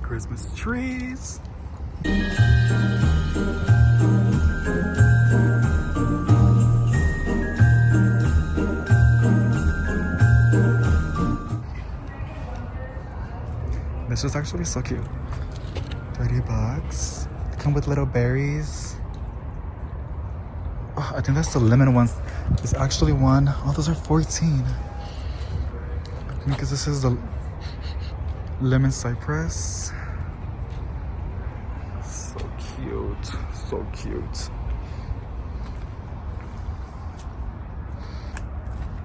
Christmas trees. This is actually so cute. $30. They come with little berries. Oh, I think that's the lemon ones. There's actually one. Oh, those are 14. Because this is the lemon cypress. So cute. So cute.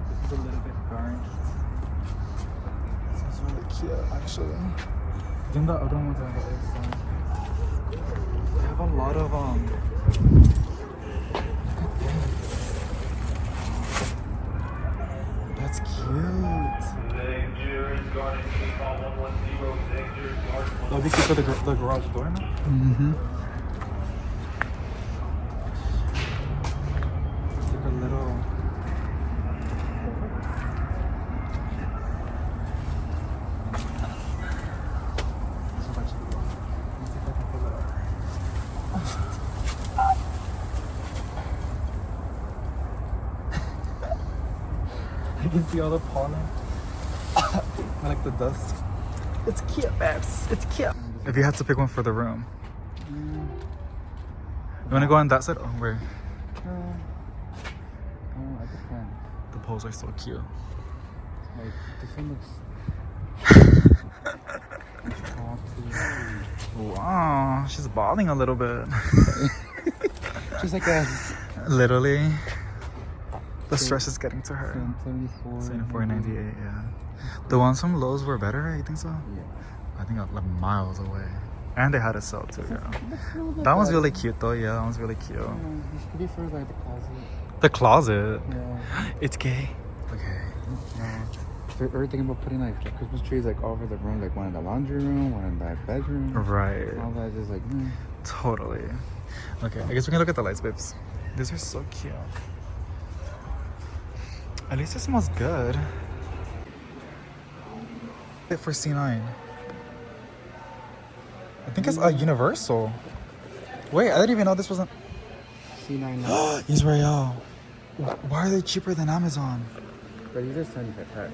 This is a little bit burnt. This is really cute, actually. Then the other ones are on the other side. They have a lot of That's cute. That'll be cute for the garage door now. Mm-hmm. It's like a little. I can see all the pollen. I like the dust. It's cute, babes. It's cute. If you had to pick one for the room, you want to go on that side? Oh, where? I can. The poles are so cute. Like, this one looks. Wow, she's balding a little bit. She's like a. Literally. The stress is getting to her. 74. 98, yeah. The ones from Lowe's were better, you think so? Yeah. I think like miles away. And they had a sale too, yeah. That one's really cute though, yeah, that one's really cute. Yeah, this could be for like the closet. The closet? Yeah. It's gay. Okay. No. We're thinking about putting like Christmas trees like all over the room, like one in the laundry room, one in the bedroom. Right. All that just like, Totally. Okay, I guess we can look at the lights, babes. These are so cute. At least it smells good. For C9. I think it's a universal. Wait, I didn't even know this wasn't. C9. Israel. Why are they cheaper than Amazon? But these are 75 pack.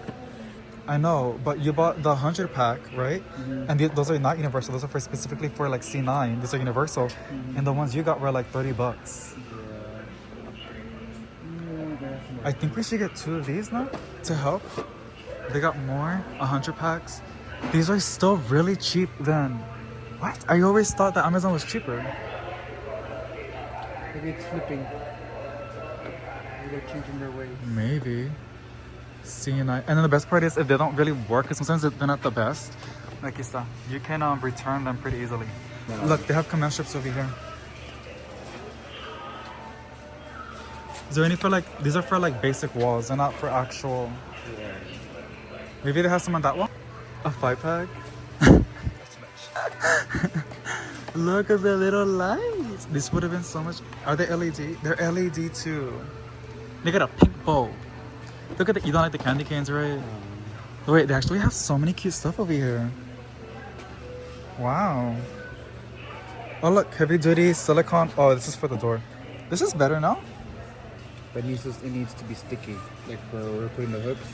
I know, but you bought the 100 pack, right? Mm-hmm. And those are not universal. Those are specifically for like C9. These are universal. Mm-hmm. And the ones you got were like $30. Yeah. I think we should get 2 of these now to help. They got more, 100 packs. These are still really cheap than... What? I always thought that Amazon was cheaper. Maybe it's flipping. Maybe they're changing their ways. Maybe. C9. And then the best part is if they don't really work, because sometimes they're not the best. Like you can return them pretty easily. No. Look, they have command strips over here. Is there any for like... These are for like basic walls. They're not for actual... Yeah. Maybe they have some on that one. A 5-pack. Look at the little lights. This would have been so much. Are they LED? They're LED too. They got a pink bow. Look at the. You don't like the candy canes, right? Wait, they actually have so many cute stuff over here. Wow. Oh look, heavy duty silicone. Oh, this is for the door. This is better now. But it needs to be sticky. Like where we're putting the hooks,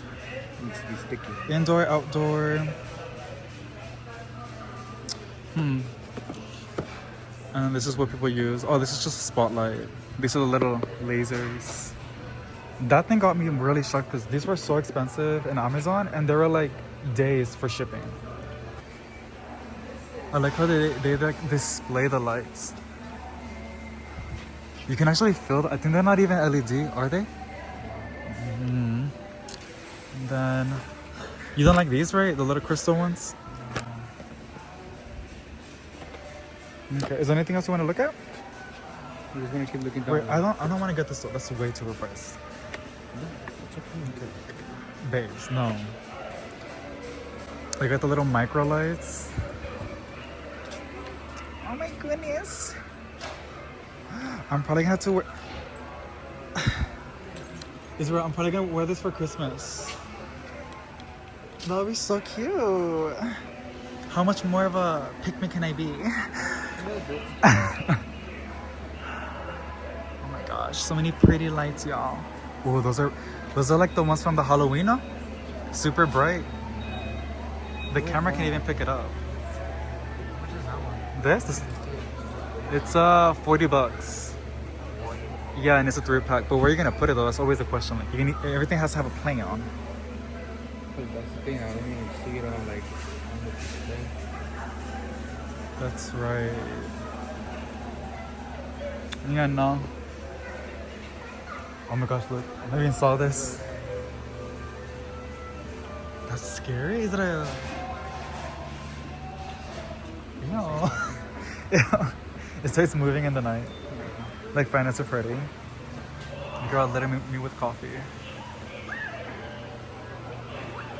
it needs to be sticky. Indoor, outdoor. And this is what people use. Oh, this is just a spotlight. These are the little lasers. That thing got me really shocked because these were so expensive in Amazon and there were like days for shipping. I like how they like display the lights. You can actually feel I think they're not even LED, are they? Mm-hmm. Then you don't like these, right? The little crystal ones? Okay, is there anything else you want to look at? I'm just gonna keep looking down. Wait, I don't want to get this. That's way too overpriced. Okay. Babes, no. They got the little micro lights. Oh my goodness. I'm probably gonna have to wear. Israel, I'm probably gonna wear this for Christmas. That would be so cute. How much more of a pick-me can I be? Oh my gosh, so many pretty lights, y'all. Oh, those are like the ones from the Halloween, huh? Super bright. The camera can't even pick it up. This? It's $40. Yeah, and it's a 3-pack. But where are you gonna put it though? That's always the question. Like, everything has to have a play on. But that's the thing, I don't even see it on like on the display. That's right. Yeah, no. Oh my gosh, look. I never even saw this. That's scary, Israel. No. Yeah. It starts moving in the night. Like Five Nights at Freddy. Girl, let me with coffee.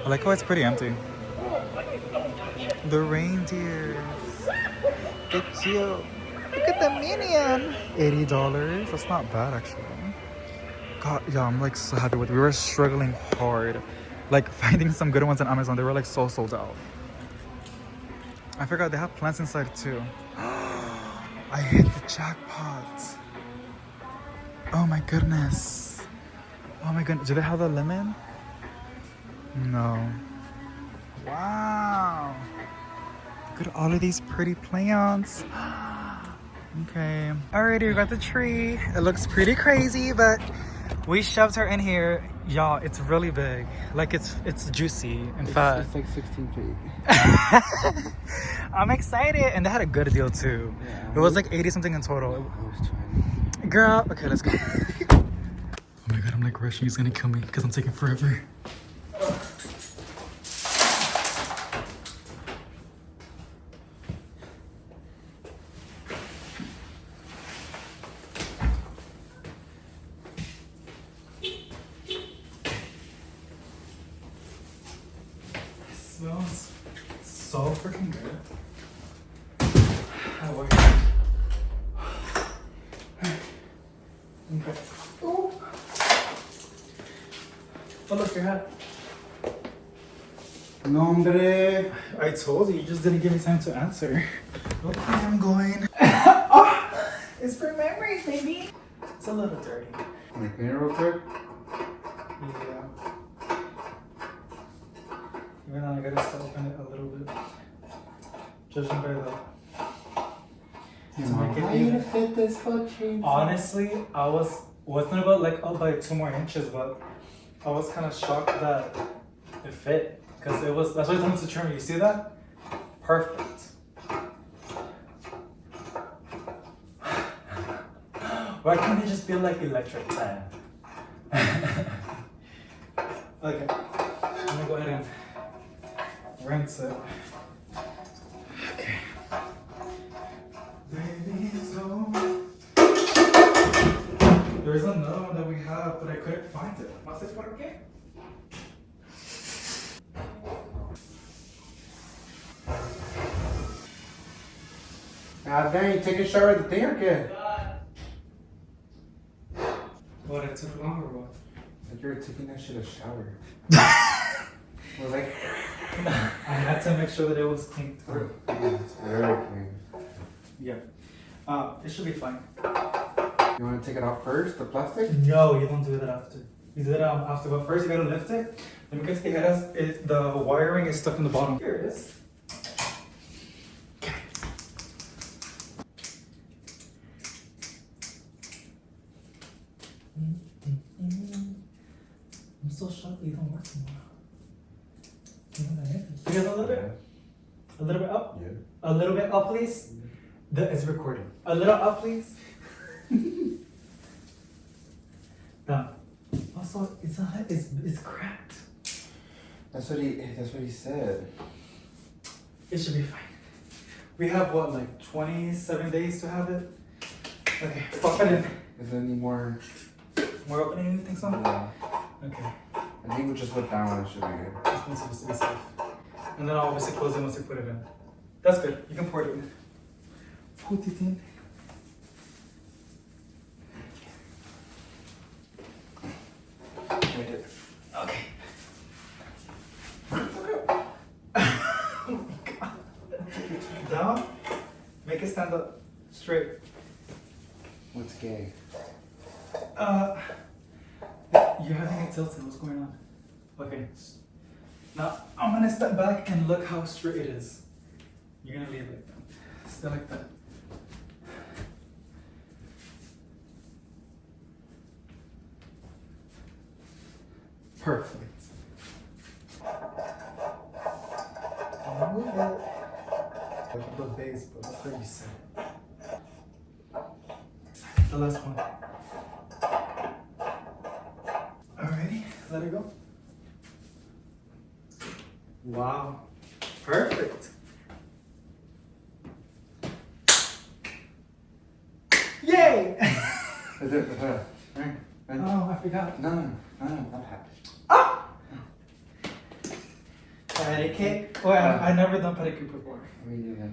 I like how it's pretty empty. The reindeers. They're cute. Look at the minion. $80. That's not bad actually. God, yeah, I'm like so happy with it. We were struggling hard. Like finding some good ones on Amazon. They were like so sold out. I forgot they have plants inside too. I hit the jackpot. Oh my goodness. Oh my goodness. Do they have the lemon? No. Wow. Look at all of these pretty plants. Okay. Alrighty, we got the tree. It looks pretty crazy, but we shoved her in here. Y'all, it's really big. Like it's juicy and fat. It's like 16 feet. I'm excited. And they had a good deal too. Yeah. It was like 80 something in total. I was trying. Girl, okay, let's go. Oh my god, I'm like rushing. He's gonna kill me because I'm taking forever. Smells so freaking good. How are you? Okay. Ooh. Oh, look, your hat. No, hombre. I told you just didn't give me time to answer. Okay, I'm going. Oh, it's for memories, baby. It's a little dirty. Can I clean it real quick? Yeah. Even though I gotta still open it a little bit. Judging by the. How you gonna fit this fucking? Honestly, I wasn't about like by 2 more inches, but I was kind of shocked that it fit because it was. That's why I told me to trim. You see that? Perfect. Why can't it just be like electric fan? Okay, I'm gonna go ahead and rinse it. Okay. Baby, so there's another one that we have, but I couldn't find it. ¿Más es por qué? God dang, you taking a shower at the thing or what? What, it took long or what? Like you were taking that shit a shower. I was like, I had to make sure that it was clean through. it's very clean. Yeah. It should be fine. You want to take it out first, the plastic? No, you don't do that after. You do that after, but first you gotta lift it. Then because the wiring is stuck in the bottom. Here it is. I'm so shocked that you don't work tomorrow. You guys a little bit? A little bit up? Yeah. A little bit up, please? It's recording. A little up, please? Down. Also, it's cracked. That's what he said. It should be fine. We have what, like 27 days to have it? Okay, pop it in. Is there any more? More opening, you think so? Yeah. Okay. I think we'll just put that one, it should be good. This one's supposed to be safe. And then I'll obviously close it once I put it in. That's good. You can pour it in. Put it in. Okay. Oh my god. up. Make it stand up straight. What's gay? You're having it tilted. What's going on? Okay. Now I'm gonna step back and look how straight it is. You're gonna leave it like that. Still like that. Perfect. Move it. The base, but that's where you set it. The last one. Alrighty, let it go. Wow. Perfect. Yay! Is it? Right. Oh, I forgot. No, not happy. Ah! Patty cake. Oh, I never done patty cake before. We do that.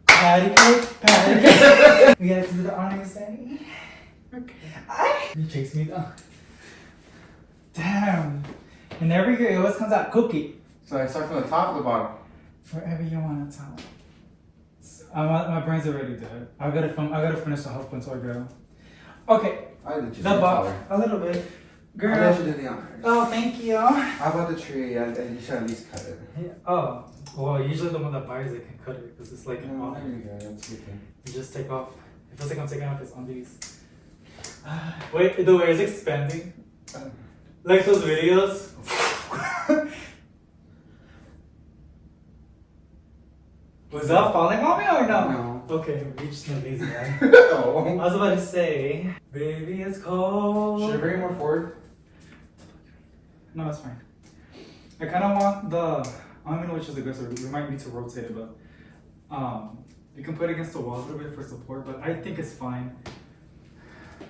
Patty cake, patty cake. We gotta do the honors, Danny. Okay. You chase me down. Damn. And every year it always comes out cookie. So I start from the top or the bottom? Wherever you want to tell. My brain's already dead. I gotta finish the Houseplant so I go. Okay. I did you. The box. A little bit. Girl. I let you do the honors. Oh, thank you. How about the tree? And you should at least cut it. Yeah. Oh. Well, usually the one that buys it can cut it because it's like an No, honor. there you go. That's okay. You just take off. It feels like I'm taking off his undies. Wait, the way it's expanding. Like those videos. Was that falling on me or no? No. Okay, we just know lazy guy. Oh. I was about to say, baby, it's cold. Should I bring it more forward? No, it's fine. I kind of want the. I don't even know which is the good. So we might need to rotate it, but you can put it against the wall a little bit for support. But I think it's fine.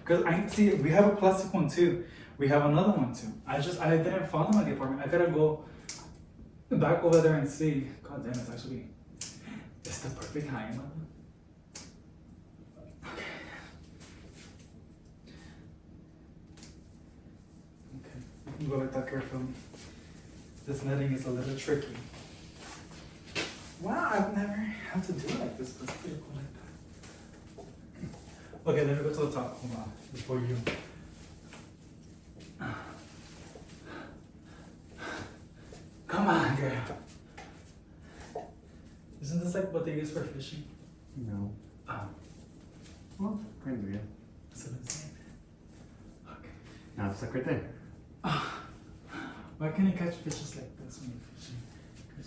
Cause I see we have a plastic one too. We have another one too. I didn't find them at the apartment. I gotta go back over there and see. God damn, it's the perfect height. Okay, you can go like that carefully. This netting is a little tricky. Wow, I've never had to do it like this, but it's pretty cool like that. Okay, let me go to the top. Hold on, before you. Come on, girl. Isn't this like what they use for fishing? No. Well, kind of, yeah. So the same. Okay. Now it's like right there. Why can't you catch fishes like this when you're fishing?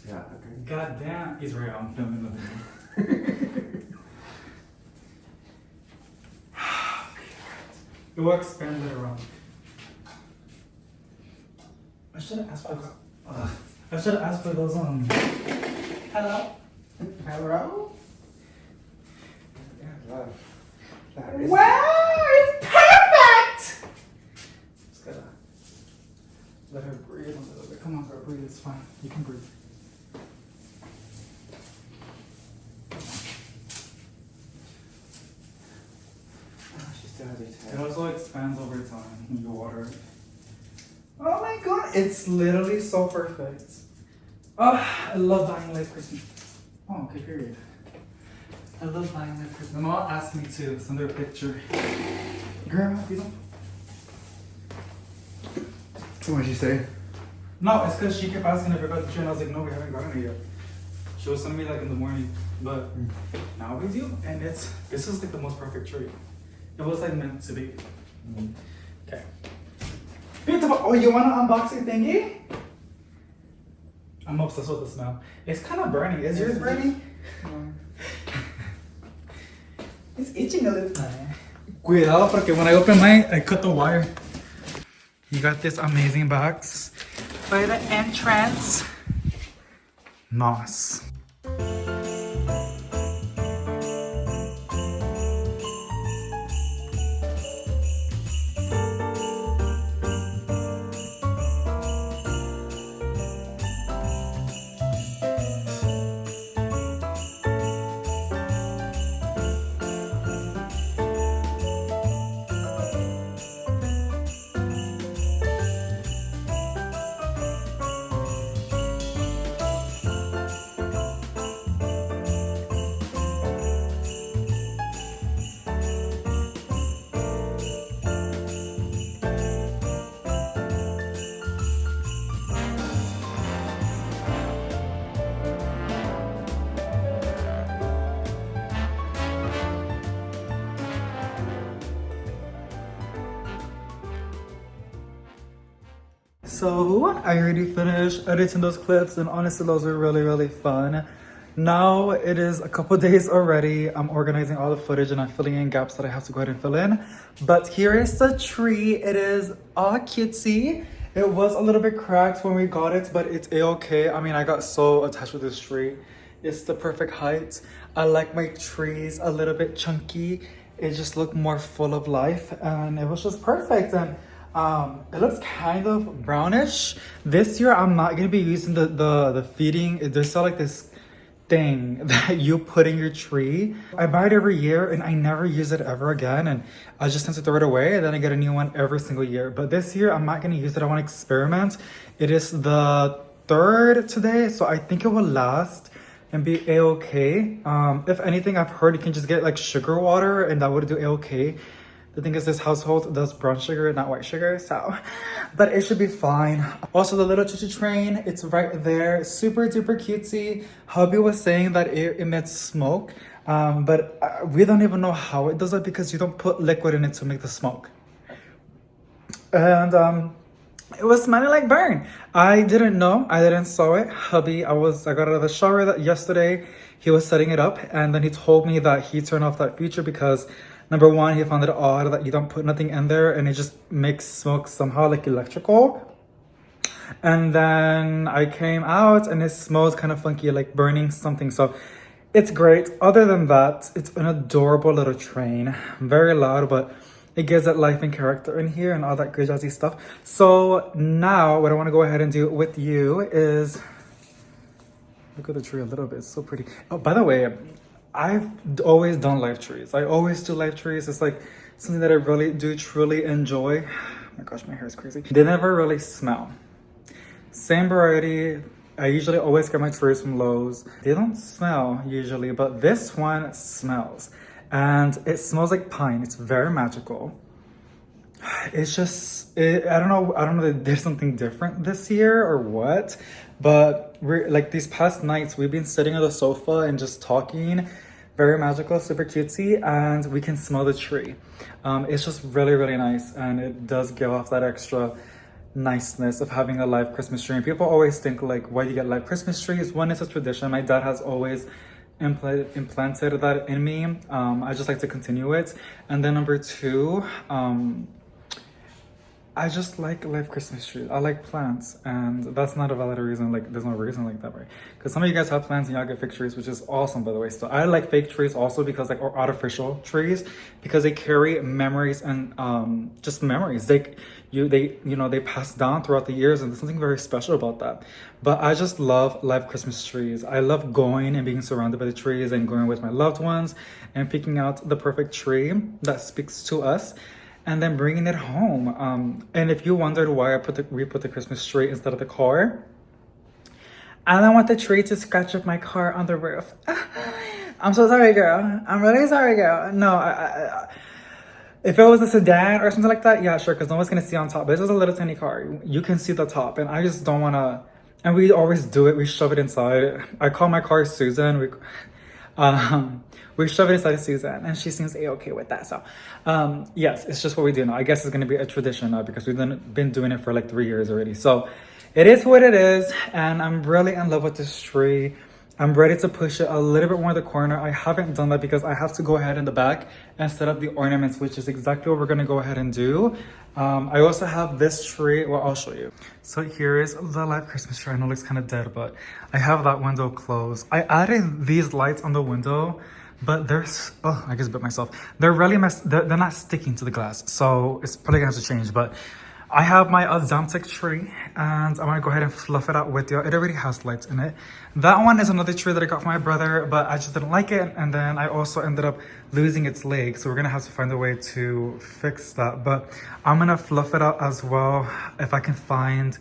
Yeah, okay. God damn, Israel, I'm filming the video. It will expand later on. I should have asked for those hello? Hello? Yeah, love. Wow, it's perfect! Just gotta let her breathe a little bit. Come on, girl, breathe, it's fine. You can breathe. She still has her It tail. also expands over time when you water it. Oh my god, it's literally so perfect. Oh, I love buying life Christmas. Oh, okay, period. I love buying life Christmas. My mom asked me to send her a picture. Girl, you don't. So what'd she say? No, it's because she kept asking if I got the tree, and I was like, no, we haven't gotten it yet. She was sending me like in the morning, but now we do, and this is like the most perfect tree. It was like meant to be. Okay. Beautiful. Oh, you want to unbox your thingy? I'm obsessed with the smell. It's kind of burning. Is yours burning? It's itching a little. Cuidado, porque when I open mine, I cut the wire. You got this amazing box by the entrance. Nice. So I already finished editing those clips, and honestly those were really fun. Now it is a couple days already. I'm organizing all the footage and I'm filling in gaps that I have to go ahead and fill in. But here is the tree. It is all cutesy. It was a little bit cracked when we got it, but it's a-okay. I mean, I got so attached with this tree. It's the perfect height. I like my trees a little bit chunky. It just looked more full of life, and it was just perfect. And it looks kind of brownish. This year I'm not gonna be using the feeding. There's still like this thing that you put in your tree. I buy it every year and I never use it ever again, and I just tend to throw it away, and then I get a new one every single year. But this year I'm not gonna use it. I want to experiment. It is the 3rd today, so I think it will last and be a-okay. If anything, I've heard you can just get like sugar water and that would do a-okay. The thing is, this household does brown sugar, not white sugar, so, but it should be fine. Also, the little choo-choo train, it's right there, super duper cutesy. Hubby was saying that it emits smoke, but we don't even know how it does it because you don't put liquid in it to make the smoke. And it was smelling like burn. I didn't know, I didn't saw it. Hubby, I got out of the shower yesterday. He was setting it up, and then he told me that he turned off that feature because number one, he found it odd that you don't put nothing in there and it just makes smoke somehow like electrical. And then I came out and it smells kind of funky, like burning something. So it's great. Other than that, it's an adorable little train. Very loud, but it gives it life and character in here and all that good jazzy stuff. So now what I want to go ahead and do with you is look at the tree a little bit. It's so pretty. Oh, by the way, I've always done live trees. I always do live trees. It's like something that I really do truly enjoy. Oh my gosh, my hair is crazy. They never really smell. Same variety. I usually always get my trees from Lowe's. They don't smell usually, but this one smells. And it smells like pine. It's very magical. It's just, I don't know if there's something different this year or what, but we're like these past nights, we've been sitting on the sofa and just talking. Very magical, super cutesy, and we can smell the tree. It's just really nice, and it does give off that extra niceness of having a live Christmas tree. And people always think like, why do you get live Christmas trees? One, it's a tradition. My dad has always implanted that in me. I just like to continue it. And then number two, I just like live Christmas trees. I like plants, and that's not a valid reason. Like, there's no reason like that, right? Because some of you guys have plants and y'all get fake trees, which is awesome, by the way. So I like fake trees also because like, or artificial trees, because they carry memories and just memories. They pass down throughout the years, and there's something very special about that. But I just love live Christmas trees. I love going and being surrounded by the trees and going with my loved ones and picking out the perfect tree that speaks to us, and then bringing it home. And if you wondered why we put the Christmas tree instead of the car, I don't want the tree to scratch up my car on the roof. I'm so sorry, girl. I'm really sorry, girl. No, if it was a sedan or something like that, yeah, sure, because no one's gonna see on top. But this is a little tiny car. You can see the top, and I just don't wanna. And we always do it. We shove it inside. I call my car Susan. We shove it inside of Susan, and she seems a-okay with that. So, yes, it's just what we do now. I guess it's going to be a tradition now because we've been doing it for like 3 years already. So, it is what it is, and I'm really in love with this tree. I'm ready to push it a little bit more in the corner. I haven't done that because I have to go ahead in the back and set up the ornaments, which is exactly what we're going to go ahead and do. I also have this tree. Well, I'll show you. So here is the live Christmas tree. I know it looks kind of dead, but I have that window closed. I added these lights on the window, but I just bit myself. They're really they're not sticking to the glass, so it's probably gonna have to change. But I have my Azamtic tree, and I'm gonna go ahead and fluff it out with you. It already has lights in it. That one is another tree that I got from my brother, but I just didn't like it, and then I also ended up losing its leg, so we're gonna have to find a way to fix that. But I'm gonna fluff it out as well if I can find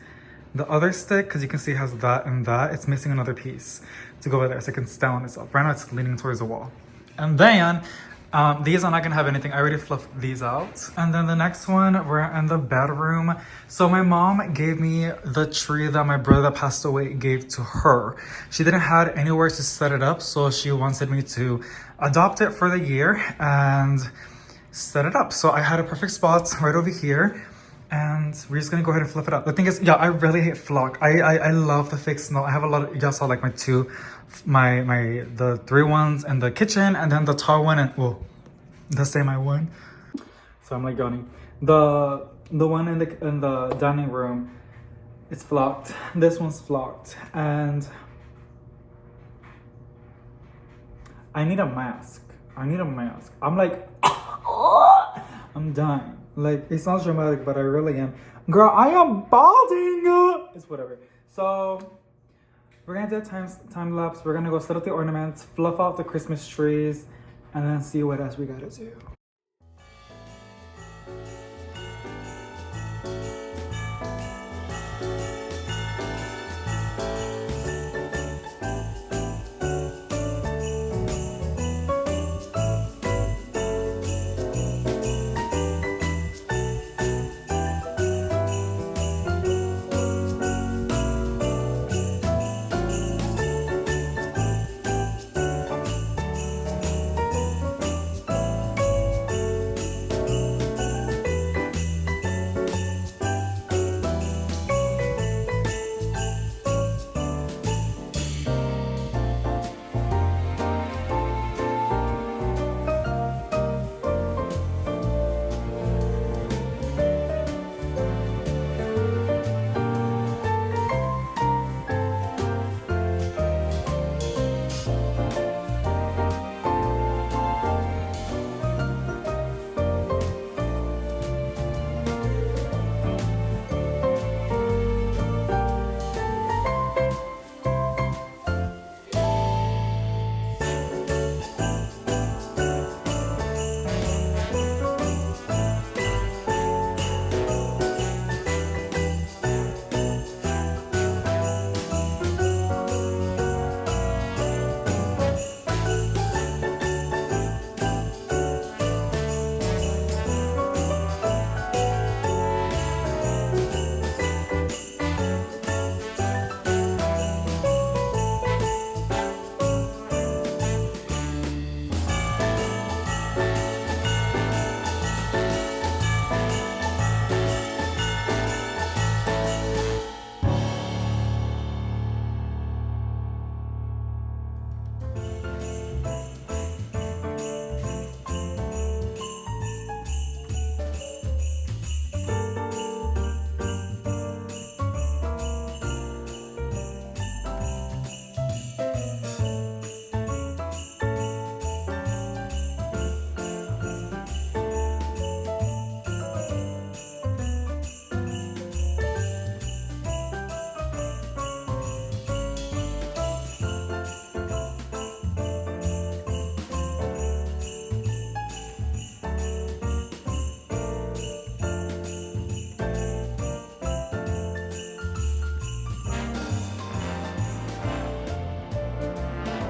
the other stick, because you can see it has that and that. It's missing another piece to go over there so it can stand on itself. Right now it's leaning towards the wall. And then these are not gonna have anything. I already fluffed these out. And then the next one, we're in the bedroom. So my mom gave me the tree that my brother that passed away gave to her. She didn't have anywhere to set it up, so she wanted me to adopt it for the year and set it up. So I had a perfect spot right over here. And we're just gonna go ahead and flip it up. The thing is, yeah, I really hate flock. I love the fake snow. I have a lot of, y'all saw like the 3 ones in the kitchen, and then the tall one, and well, the same I won. So I'm like yawning. The one in the dining room, it's flocked. This one's flocked, and I need a mask. I'm like, I'm dying. Like, it sounds dramatic, but I really am. Girl, I am balding. It's whatever. So we're gonna do a time lapse. We're gonna go set up the ornaments, fluff out the Christmas trees, and then see what else we gotta do.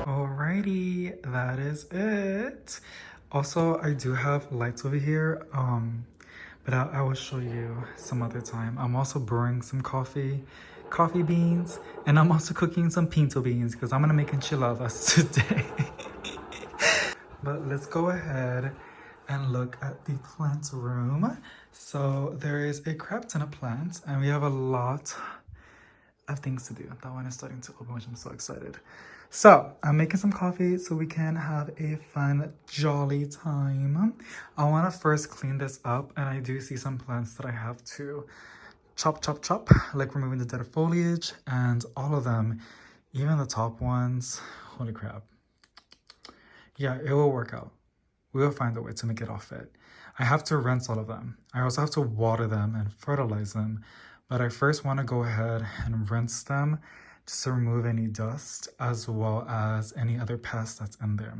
Alrighty, that is it. Also, I do have lights over here, but I will show you some other time. I'm also brewing some coffee beans, and I'm also cooking some pinto beans because I'm gonna make enchiladas today. But let's go ahead and look at the plant room. So there is a crap ton of plants, and we have a lot of things to do. That one is starting to open, which I'm so excited. So I'm making some coffee so we can have a fun, jolly time. I want to first clean this up, and I do see some plants that I have to chop, like removing the dead foliage, and all of them, even the top ones. Holy crap. Yeah, it will work out. We will find a way to make it all fit. I have to rinse all of them. I also have to water them and fertilize them, but I first want to go ahead and rinse them just to remove any dust as well as any other pest that's in there.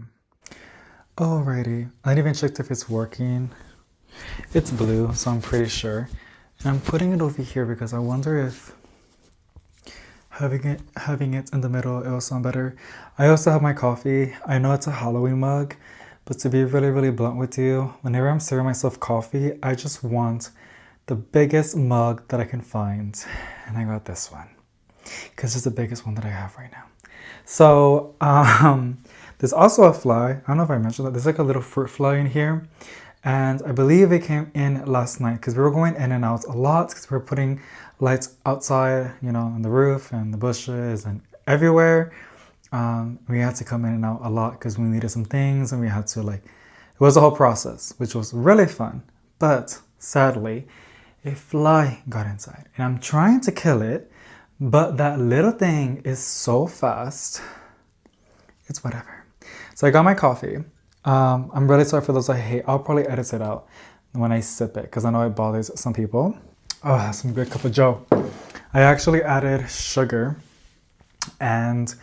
Alrighty, I didn't even check if it's working. It's blue, so I'm pretty sure. And I'm putting it over here because I wonder if having it in the middle, it will sound better. I also have my coffee. I know it's a Halloween mug, but to be really, really blunt with you, whenever I'm serving myself coffee, I just want the biggest mug that I can find. And I got this one because it's the biggest one that I have right now. So there's also a fly. I don't know if I mentioned that. There's like a little fruit fly in here. And I believe it came in last night because we were going in and out a lot because we were putting lights outside, you know, on the roof and the bushes and everywhere. We had to come in and out a lot because we needed some things and we had to it was a whole process, which was really fun. But sadly, a fly got inside and I'm trying to kill it, but that little thing is so fast. It's whatever. So I got my coffee. I'm really sorry for those I hate. I'll probably edit it out when I sip it because I know it bothers some people. Oh, that's some good cup of joe. I actually added sugar and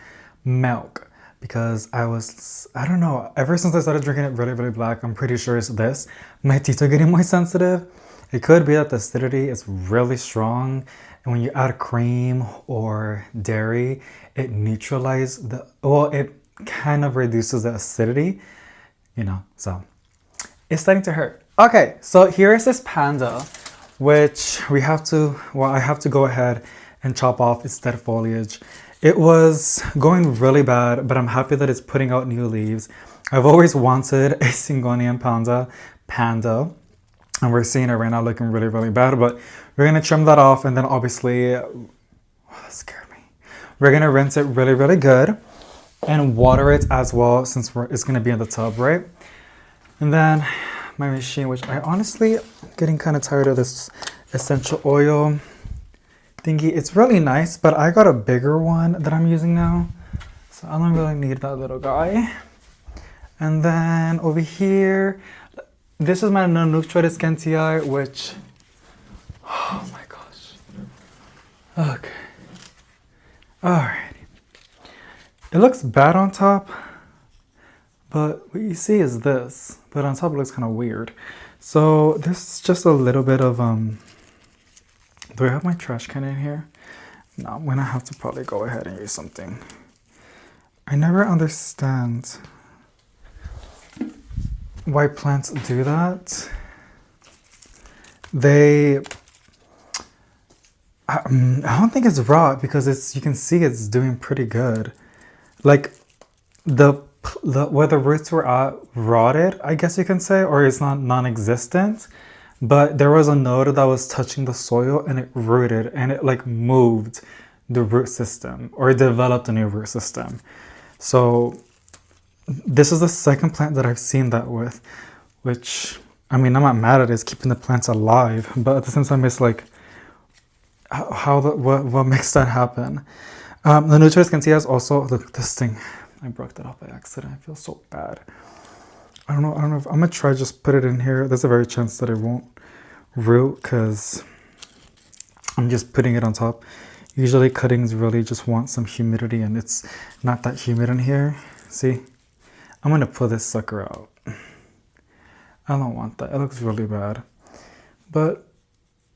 milk because I don't know, ever since I started drinking it really, really black, I'm pretty sure it's this. My teeth are getting more sensitive. It could be that the acidity is really strong. And when you add cream or dairy, it neutralizes it kind of reduces the acidity. You know, so it's starting to hurt. Okay, so here is this panda, which I have to go ahead and chop off its dead foliage. It was going really bad, but I'm happy that it's putting out new leaves. I've always wanted a Singonian panda, and we're seeing it right now looking really, really bad, but we're gonna trim that off and then obviously, that scared me. We're gonna rinse it really, really good and water it as well since it's going to be in the tub, right? And then my machine, which I honestly getting kind of tired of this essential oil thingy. It's really nice, but I got a bigger one that I'm using now, so I don't really need that little guy. And then over here, this is my Chores which, oh my gosh. Okay. All right. It looks bad on top, but what you see is this, but on top it looks kind of weird. So this is just a little bit of, do I have my trash can in here? No, I'm gonna have to probably go ahead and use something. I never understand why plants do that. I don't think it's rot because you can see it's doing pretty good. Like where the roots were at rotted, I guess you can say, or it's not non-existent, but there was a node that was touching the soil and it rooted and it moved the root system or it developed a new root system. So this is the second plant that I've seen that with, which, I mean, I'm not mad at it, it's keeping the plants alive, but at the same time it's what makes that happen? The Nutrients can see us also, look, this thing, I broke that off by accident. I feel so bad. I don't know if I'm gonna try just put it in here. There's a very chance that it won't root because I'm just putting it on top. Usually cuttings really just want some humidity and it's not that humid in here. See, I'm gonna pull this sucker out. I don't want that, it looks really bad. But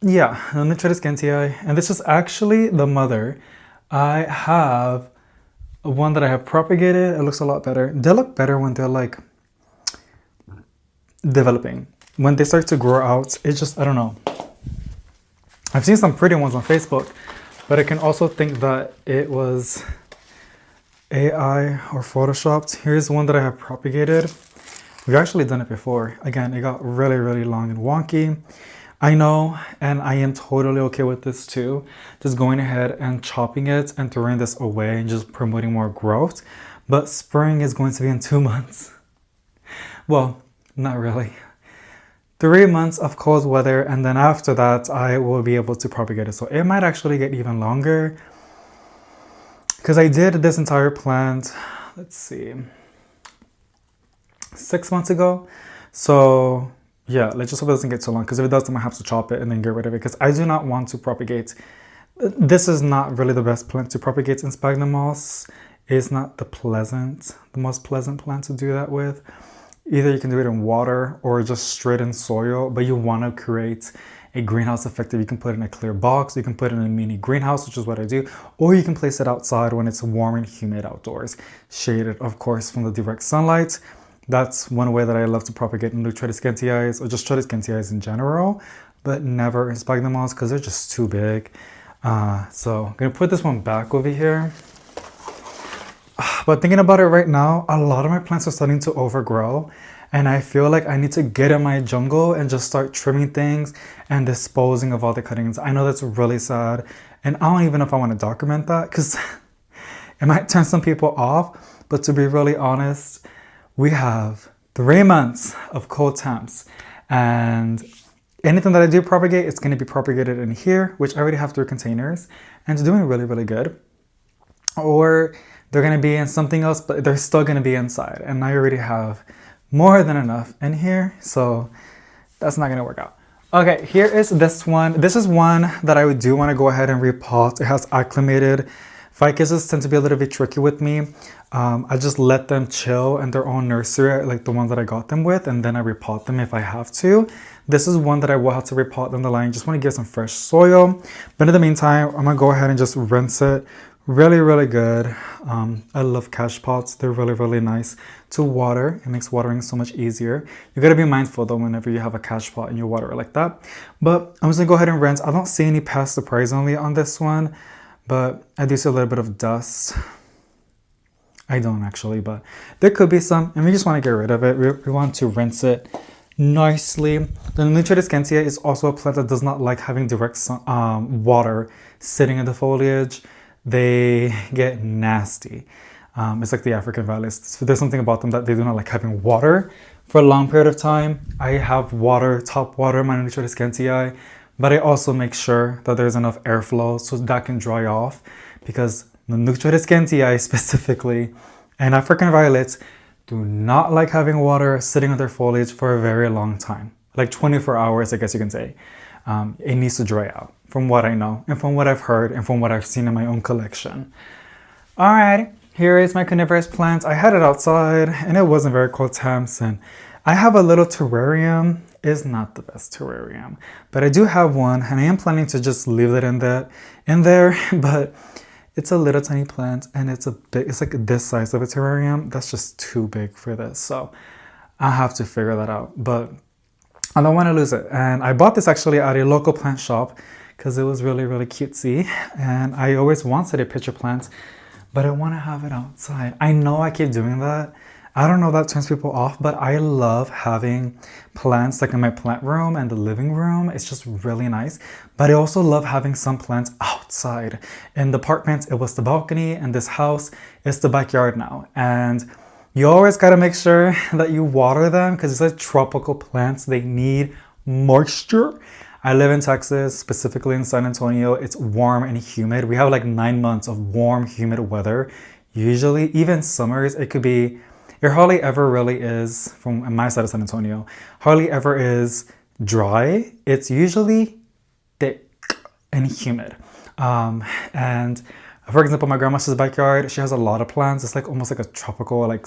yeah, the Nutrients and this is actually the mother. I have one that I have propagated. It looks a lot better. They look better when they're developing. When they start to grow out, it's just, I don't know. I've seen some pretty ones on Facebook, but I can also think that it was AI or photoshopped. Here's one that I have propagated. We've actually done it before. Again, it got really, really long and wonky. I know, and I am totally okay with this too. Just going ahead and chopping it and throwing this away and just promoting more growth. But spring is going to be in 2 months. Well, not really. 3 months of cold weather, and then after that, I will be able to propagate it. So it might actually get even longer. Because I did this entire plant, let's see, 6 months ago. So yeah, let's just hope it doesn't get too long, because if it does, I might have to chop it and then get rid of it, because I do not want to propagate. This is not really the best plant to propagate in sphagnum moss. It's not the most pleasant plant to do that with. Either you can do it in water or just straight in soil, but you want to create a greenhouse effect. You can put it in a clear box, you can put it in a mini greenhouse, which is what I do, or you can place it outside when it's warm and humid outdoors, shaded, of course, from the direct sunlight. That's one way that I love to propagate new Chores or just Chores in general, but never in sphagnum moss because they're just too big. So I'm gonna put this one back over here. But thinking about it right now, a lot of my plants are starting to overgrow. And I feel like I need to get in my jungle and just start trimming things and disposing of all the cuttings. I know that's really sad. And I don't even know if I want to document that because it might turn some people off. But to be really honest, we have 3 months of cold temps. And anything that I do propagate, it's going to be propagated in here, which I already have 3 containers. And it's doing really, really good. Or they're going to be in something else, but they're still going to be inside. And I already have more than enough in here, so that's not going to work out. Okay, here is this one. This is one that I do want to go ahead and repot. It has acclimated. Ficuses tend to be a little bit tricky with me. I just let them chill in their own nursery, like the ones that I got them with, and then I repot them if I have to. This is one that I will have to repot down the line. Just want to give some fresh soil. But in the meantime, I'm going to go ahead and just rinse it. Really, really good. I love cash pots. They're really, really nice to water. It makes watering so much easier. You got to be mindful though whenever you have a cash pot and you water it like that. But I'm just going to go ahead and rinse. I don't see any pests surprisingly on this one, but I do see a little bit of dust. I don't actually, but there could be some, and we just want to get rid of it. We want to rinse it nicely. The Nutritiscentia is also a plant that does not like having direct water sitting in the foliage. They get nasty. It's like the African violets. There's something about them that they do not like having water for a long period of time. I have water, top water, my Nutritiscentia, but I also make sure that there's enough airflow so that can dry off, because the Nutritiscentia specifically and African violets do not like having water sitting on their foliage for a very long time, like 24 hours, I guess you can say. It needs to dry out, from what I know and from what I've heard and from what I've seen in my own collection. All right, here is my coniferous plant. I had it outside and it wasn't very cold temps, and I have a little terrarium. It's not the best terrarium, but I do have one, and I am planning to just leave it in there, but it's a little tiny plant, and it's like this size of a terrarium. That's just too big for this, so I have to figure that out. But I don't want to lose it. And I bought this actually at a local plant shop because it was really, really cutesy. And I always wanted a pitcher plant, but I want to have it outside. I know I keep doing that. I don't know if that turns people off, but I love having plants like in my plant room and the living room. It's just really nice. But I also love having some plants outside. In the apartment, it was the balcony, and this house is the backyard now. And you always got to make sure that you water them because it's like tropical plants. They need moisture. I live in Texas, specifically in San Antonio. It's warm and humid. We have like 9 months of warm, humid weather. Usually, even summers, it hardly ever really is, from my side of San Antonio, hardly ever is dry. It's usually thick and humid. And for example, my grandma's backyard, she has a lot of plants. It's like almost like a tropical, like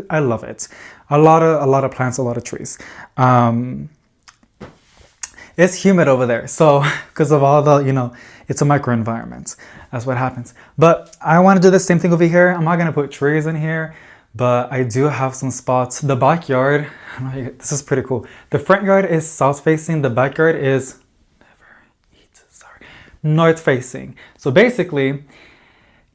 I love it. A lot of plants, a lot of trees. It's humid over there. So because of all the, it's a microenvironment. That's what happens. But I want to do the same thing over here. I'm not going to put trees in here, but I do have some spots. The backyard, this is pretty cool. The front yard is south facing. The backyard is north facing. So basically,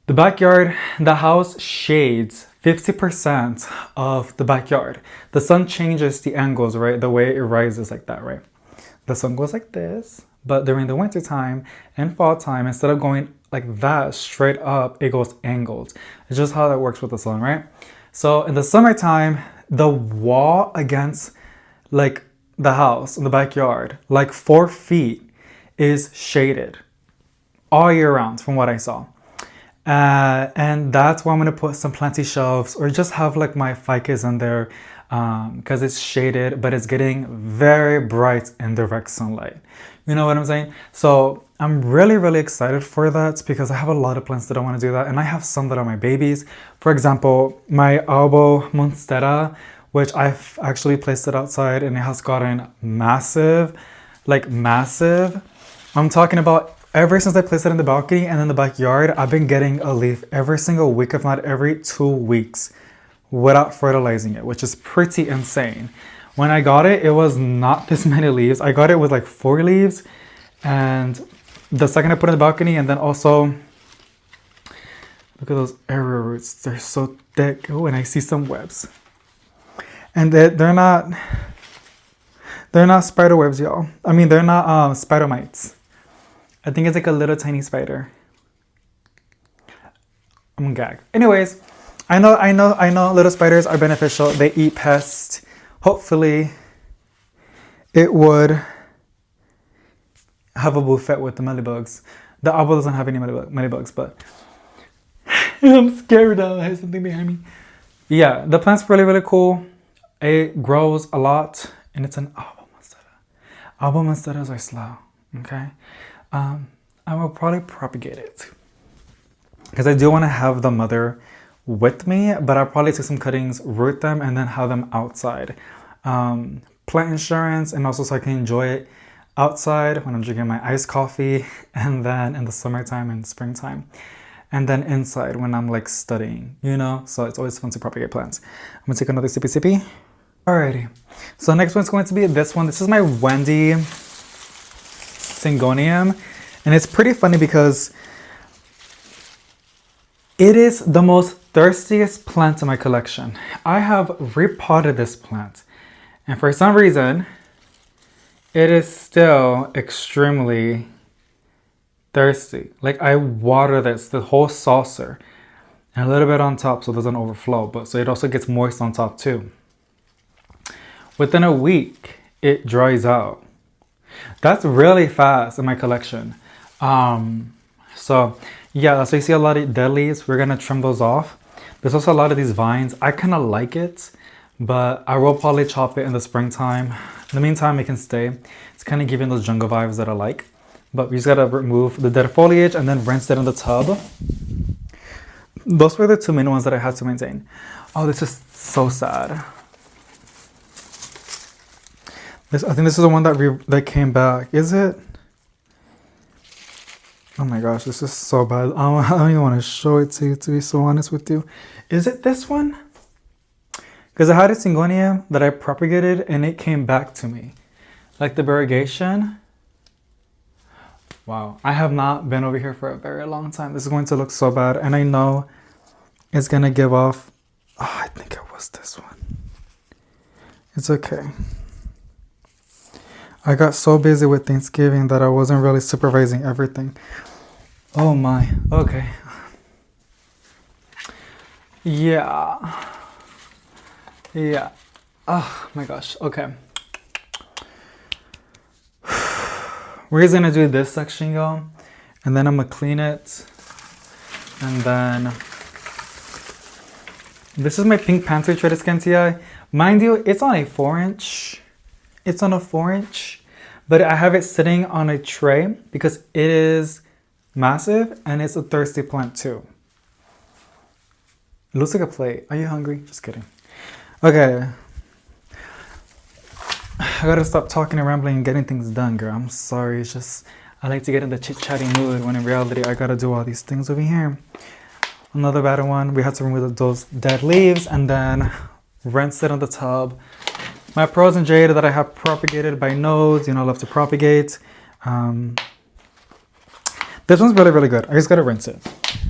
the backyard, the house shades 50% of the backyard. The sun changes the angles, right? The way it rises like that, right? The sun goes like this, but during the winter time and fall time, instead of going like that straight up, it goes angled. It's just how that works with the sun, right? So in the summertime, the wall against like the house in the backyard, like 4 feet, is shaded all year round from what I saw. And that's why I'm gonna put some planty shelves or just have like my ficus in there because it's shaded, but it's getting very bright in direct sunlight. You know what I'm saying? So I'm really, really excited for that because I have a lot of plants that I want to do that. And I have some that are my babies. For example, my Albo Monstera, which I've actually placed it outside and it has gotten massive, like massive. I'm talking about ever since I placed it in the balcony and in the backyard, I've been getting a leaf every single week, if not every 2 weeks, without fertilizing it, which is pretty insane. When I got it, it was not this many leaves. I got it with like 4 leaves, and the second I put it in the balcony, and then also Look at those arrow roots. They're so thick. Oh, and I see some webs. And they're not spider webs, y'all. I mean, they're not spider mites. I think it's like a little tiny spider. I'm gonna gag. Anyways, I know little spiders are beneficial. They eat pests. Hopefully, it would have a buffet with the mealybugs. The apple doesn't have any mealybugs, but I'm scared now. There's something behind me. Yeah, the plant's really, really cool. It grows a lot, and it's an apple monstera. Apple monsteras are slow, okay? I will probably propagate it because I do want to have the mother with me, but I'll probably take some cuttings, root them, and then have them outside. Plant insurance, and also so I can enjoy it outside when I'm drinking my iced coffee, and then in the summertime and springtime, and then inside when I'm like studying, you know? So it's always fun to propagate plants. I'm gonna take another sippy. Alrighty, so next one's going to be this one. This is my Wendy Syngonium, and it's pretty funny because it is the most thirstiest plant in my collection. I have repotted this plant, and for some reason, it is still extremely thirsty. Like, I water this, the whole saucer, and a little bit on top so it doesn't overflow, but so it also gets moist on top too. Within a week, it dries out. That's really fast in my collection. So yeah, that's why you see a lot of dead leaves. We're gonna trim those off. There's also a lot of these vines. I kind of like it, but I will probably chop it in the springtime. In the meantime, it can stay. It's kind of giving those jungle vibes that I like. But we just gotta remove the dead foliage and then rinse it in the tub. Those were the two main ones that I had to maintain. Oh, this is so sad. I think this is the one that came back. Is it? Oh my gosh, this is so bad. I don't even want to show it to you, to be so honest with you. Is it this one? Because I had a Syngonium that I propagated and it came back to me. Like the variegation. Wow, I have not been over here for a very long time. This is going to look so bad. And I know it's going to give off. Oh, I think it was this one. It's okay. I got so busy with Thanksgiving that I wasn't really supervising everything. Oh my, okay. Yeah. Yeah. Oh my gosh, okay. We're just gonna do this section, y'all. And then I'm gonna clean it. And then, this is my pink pantry treated skin TI. Mind you, it's on a 4-inch. It's on a 4-inch, but I have it sitting on a tray because it is massive and it's a thirsty plant too. It looks like a plate. Are you hungry? Just kidding. Okay. I gotta stop talking and rambling and getting things done, girl. I'm sorry. It's just, I like to get in the chit-chatty mood when in reality I gotta do all these things over here. Another bad one. We had to remove those dead leaves and then rinse it in the tub. My Pearls and Jade that I have propagated by nodes, you know, I love to propagate. This one's really, really good. I just gotta rinse it.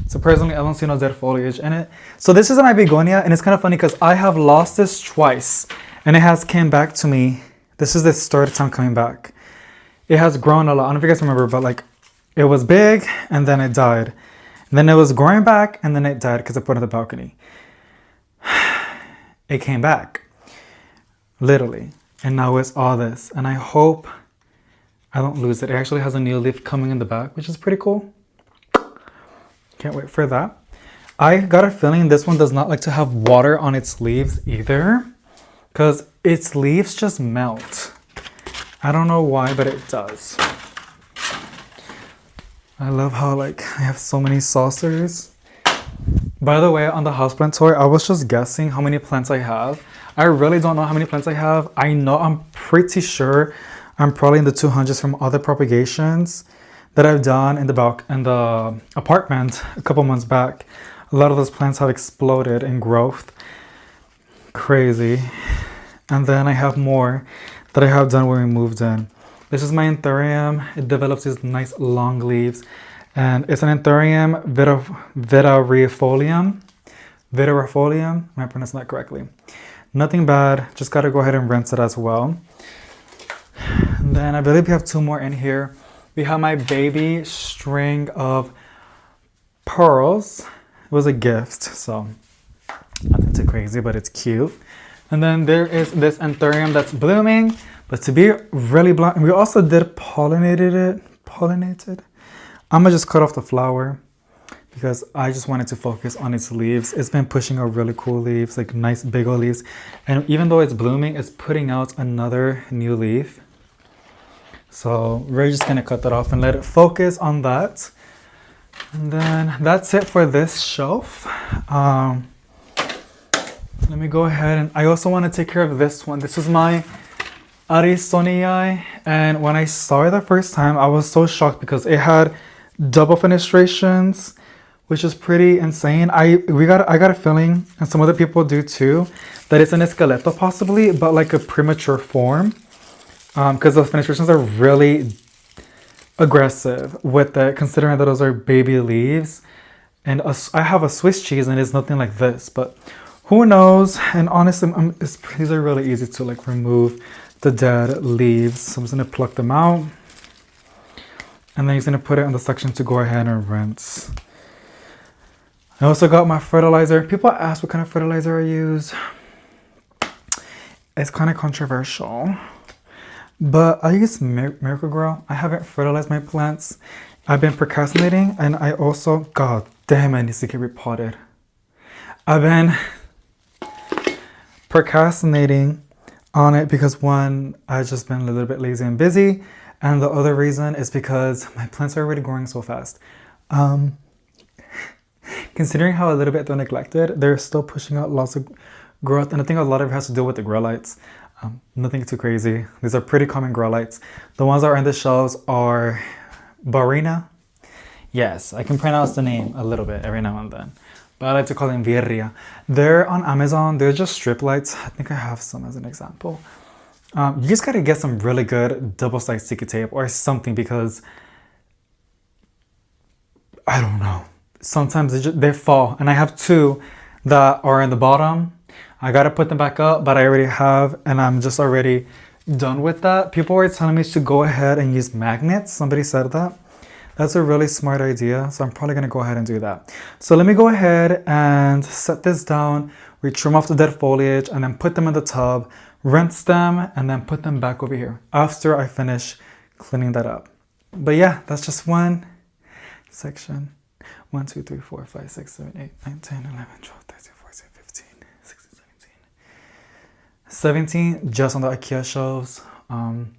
Surprisingly, I don't see no dead foliage in it. So this is my begonia, and it's kind of funny because I have lost this twice, and it has came back to me. This is the third time coming back. It has grown a lot. I don't know if you guys remember, but like, it was big, and then it died. And then it was growing back, and then it died because I put it on the balcony. It came back. Literally. And now it's all this. And I hope I don't lose it. It actually has a new leaf coming in the back, which is pretty cool. Can't wait for that. I got a feeling this one does not like to have water on its leaves either, because its leaves just melt. I don't know why, but it does. I love how like I have so many saucers. By the way, on the houseplant tour, I was just guessing how many plants I have. I really don't know how many plants I have. I know, I'm pretty sure I'm probably in the 200s from other propagations that I've done in the apartment a couple months back. A lot of those plants have exploded in growth. Crazy. And then I have more that I have done when we moved in. This is my Anthurium. It develops these nice long leaves. And it's an Anthurium vitarifolium. Vitarifolium, am I pronouncing that correctly? Nothing bad, just gotta go ahead and rinse it as well. And then I believe we have 2 more in here. We have my baby string of pearls. It was a gift, so nothing too crazy, but it's cute. And then there is this Anthurium that's blooming, but to be really blunt, we also did pollinated. I'm gonna just cut off the flower because I just wanted to focus on its leaves. It's been pushing out really cool leaves, like nice big old leaves. And even though it's blooming, it's putting out another new leaf. So we're just gonna cut that off and let it focus on that. And then that's it for this shelf. Let me go ahead, and I also want to take care of this one. This is my Aristonii, and when I saw it the first time, I was so shocked because it had double fenestrations, which is pretty insane. I got a feeling, and some other people do too, that it's an esqueleto possibly, but like a premature form, because the fenestrations are really aggressive with it, considering that those are baby leaves. And I have a Swiss cheese and it's nothing like this, but who knows? And honestly, these are really easy to like remove the dead leaves. So I'm just gonna pluck them out, and then he's gonna put it in the section to go ahead and rinse. I also got my fertilizer. People ask what kind of fertilizer I use. It's kind of controversial, but I use Miracle Grow. I haven't fertilized my plants. I've been procrastinating, and I also, god damn, I need to get repotted. I've been procrastinating on it because one, I've just been a little bit lazy and busy, and the other reason is because my plants are already growing so fast. Considering how a little bit they're neglected, they're still pushing out lots of growth, and I think a lot of it has to do with the grow lights. Nothing too crazy. These are pretty common grow lights. The ones that are in the shelves are Barina. Yes, I can pronounce the name a little bit every now and then, but I like to call them Virria. They're on Amazon. They're just strip lights. I think I have some as an example. You just gotta get some really good double-sided sticky tape or something, because I don't know. Sometimes they fall, and I have 2 that are in the bottom. I gotta put them back up, but I already have, and I'm just already done with that. People were telling me to go ahead and use magnets. Somebody said that. That's a really smart idea, so I'm probably gonna go ahead and do that. So let me go ahead and set this down. We trim off the dead foliage and then put them in the tub, rinse them, and then put them back over here after I finish cleaning that up. But yeah, that's just one section. 1, 2, 3, 4, 5, 6, 7, 8, 9, 10, 11, 12, 13, 14, 15, 16, 17 just on the IKEA shelves. I'm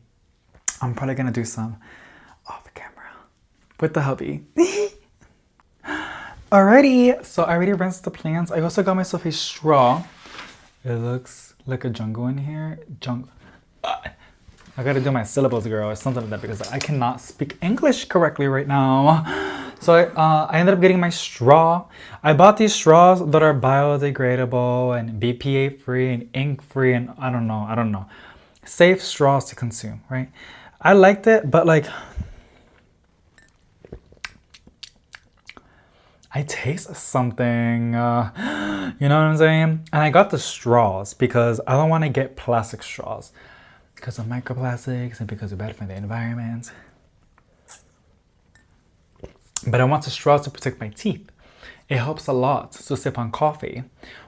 probably gonna do some off camera with the hubby. Alrighty, so I already rinsed the plants. I also got myself a straw. It looks like a jungle in here. I gotta do my syllables, girl, or something like that, because I cannot speak English correctly right now. So I ended up getting my straw. I bought these straws that are biodegradable and BPA free and ink free, and I don't know. Safe straws to consume, right? I liked it, but like, I taste something, you know what I'm saying? And I got the straws because I don't want to get plastic straws because of microplastics and because they're bad for the environment. But I want the straws to protect my teeth. It helps a lot to sip on coffee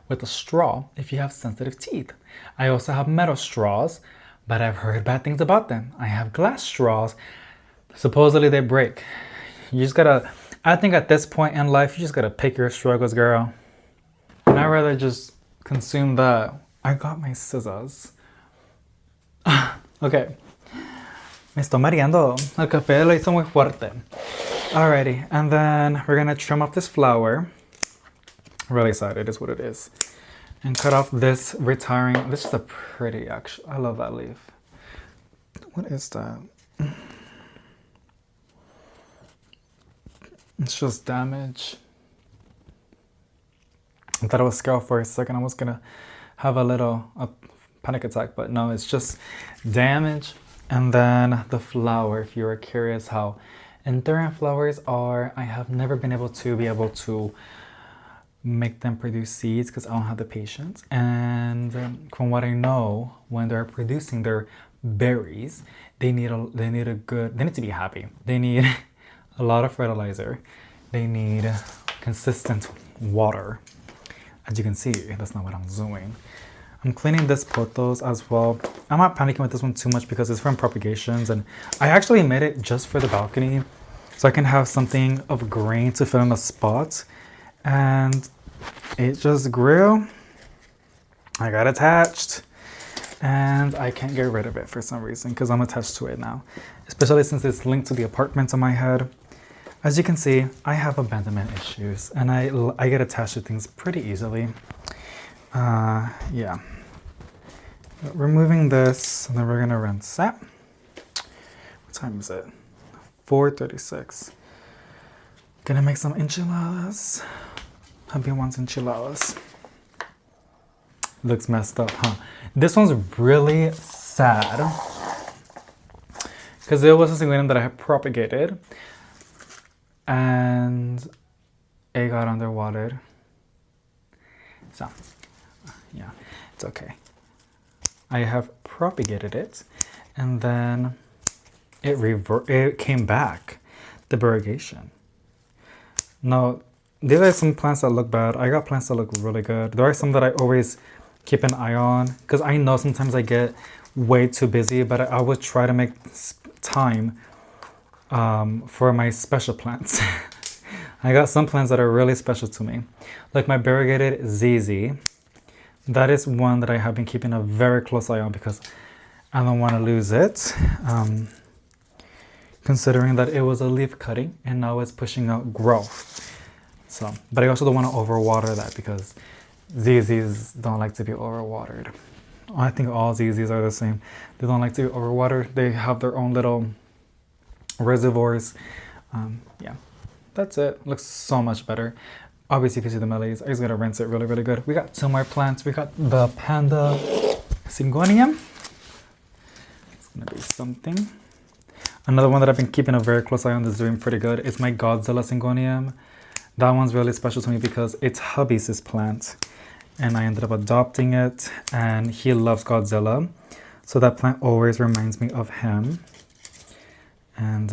with a straw if you have sensitive teeth. I also have metal straws, but I've heard bad things about them. I have glass straws. Supposedly they break. You just gotta, I think at this point in life, you just gotta pick your struggles, girl. And I'd rather just consume that. I got my scissors. Okay. Me estoy mareando. El café lo hizo muy fuerte. Alrighty, and then we're gonna trim off this flower. Really excited is what it is. And cut off this retiring. This is a pretty, actually. I love that leaf. What is that? It's just damage. I thought it was scale for a second. I was gonna have a panic attack, but no, it's just damage. And then the flower, if you were curious how And durian flowers are, I have never been able to make them produce seeds because I don't have the patience. And from what I know, when they're producing their berries, they need to be happy. They need a lot of fertilizer. They need consistent water. As you can see, that's not what I'm doing. I'm cleaning this pothos as well. I'm not panicking with this one too much because it's from propagations, and I actually made it just for the balcony so I can have something of grain to fill in the spots. And it just grew. I got attached and I can't get rid of it for some reason because I'm attached to it now, especially since it's linked to the apartment on my head. As you can see, I have abandonment issues and I get attached to things pretty easily. Yeah. Removing this, and then we're gonna rinse that. What time is it? 4:36. Gonna make some enchiladas. Hubby wants enchiladas. Looks messed up, huh? This one's really sad because it was a ingredient that I had propagated and it got underwater. So, yeah, it's okay. I have propagated it and then it came back, the variegation. Now, there are some plants that look bad. I got plants that look really good. There are some that I always keep an eye on because I know sometimes I get way too busy, but I would try to make time for my special plants. I got some plants that are really special to me, like my variegated ZZ. That is one that I have been keeping a very close eye on because I don't want to lose it. Considering that it was a leaf cutting and now it's pushing out growth. So, but I also don't want to overwater that because ZZs don't like to be overwatered. I think all ZZs are the same. They don't like to be overwatered. They have their own little reservoirs. Yeah, that's it. Looks so much better. Obviously, you can see the melees. I just gotta rinse it really, really good. We got two more plants. We got the Panda Syngonium. It's gonna be something. Another one that I've been keeping a very close eye on that's doing pretty good is my Godzilla Syngonium. That one's really special to me because it's hubby's plant. And I ended up adopting it and he loves Godzilla. So that plant always reminds me of him. And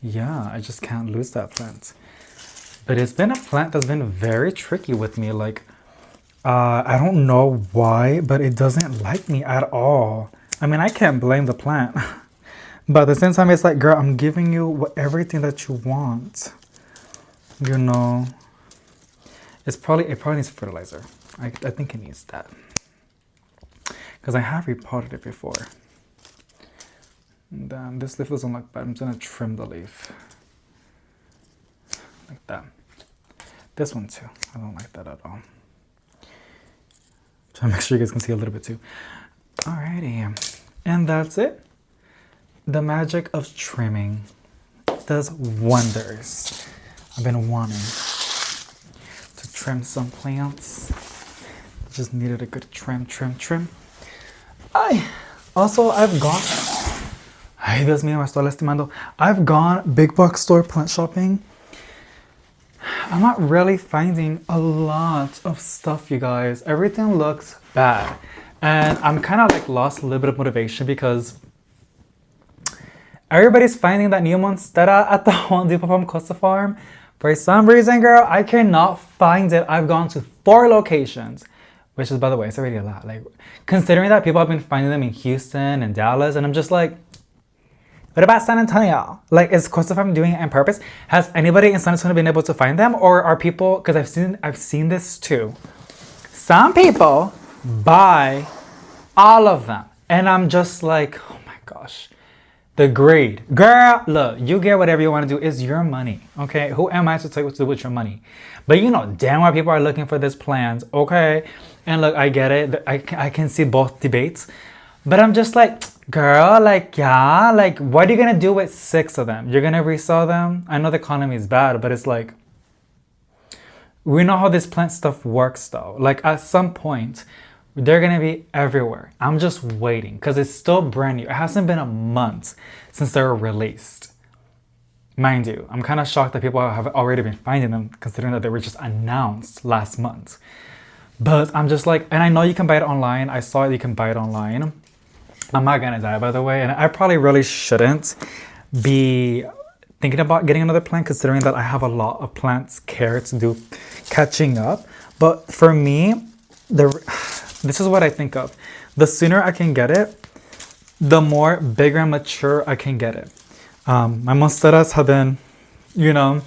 yeah, I just can't lose that plant. But it's been a plant that's been very tricky with me. Like, I don't know why, but it doesn't like me at all. I mean, I can't blame the plant. But at the same time, it's like, girl, I'm giving you everything that you want. You know, it probably needs fertilizer. I think it needs that. Because I have repotted it before. And then this leaf doesn't look bad. I'm just gonna trim the leaf. Like that. This one too. I don't like that at all. Try to make sure you guys can see a little bit too. Alrighty. And that's it. The magic of trimming does wonders. I've been wanting to trim some plants. Just needed a good trim. I've gone. Ay, Dios mío, me estoy lastimando. I've gone big box store plant shopping. I'm not really finding a lot of stuff, you guys. Everything looks bad. And I'm kind of like lost a little bit of motivation because everybody's finding that new Monstera at the Home Depot from Costa Farm. For some reason, girl, I cannot find it. I've gone to 4 locations, which is, by the way, it's already a lot. Like, considering that people have been finding them in Houston and Dallas, and I'm just like, what about San Antonio? Like, is Costa Farm doing it on purpose? Has anybody in San Antonio been able to find them, or are people? Because I've seen this too. Some people buy all of them, and I'm just like, oh my gosh. The greed. Girl, look, you get whatever you want to do. It's your money, okay? Who am I to tell you what to do with your money? But you know damn well people are looking for these plans, okay? And look, I get it. I can see both debates. But I'm just like, girl, like, yeah, like, what are you going to do with 6 of them? You're going to resell them? I know the economy is bad, but it's like, we know how this plant stuff works, though. Like, at some point, they're gonna be everywhere. I'm just waiting because it's still brand new. It hasn't been a month since they were released. Mind you, I'm kind of shocked that people have already been finding them, considering that they were just announced last month. But I'm just like, and I know you can buy it online. I saw you can buy it online. I'm not gonna die, by the way, and I probably really shouldn't be thinking about getting another plant, considering that I have a lot of plants care to do catching up. But for me, this is what I think of. The sooner I can get it, the more bigger and mature I can get it. My monsteras have been, you got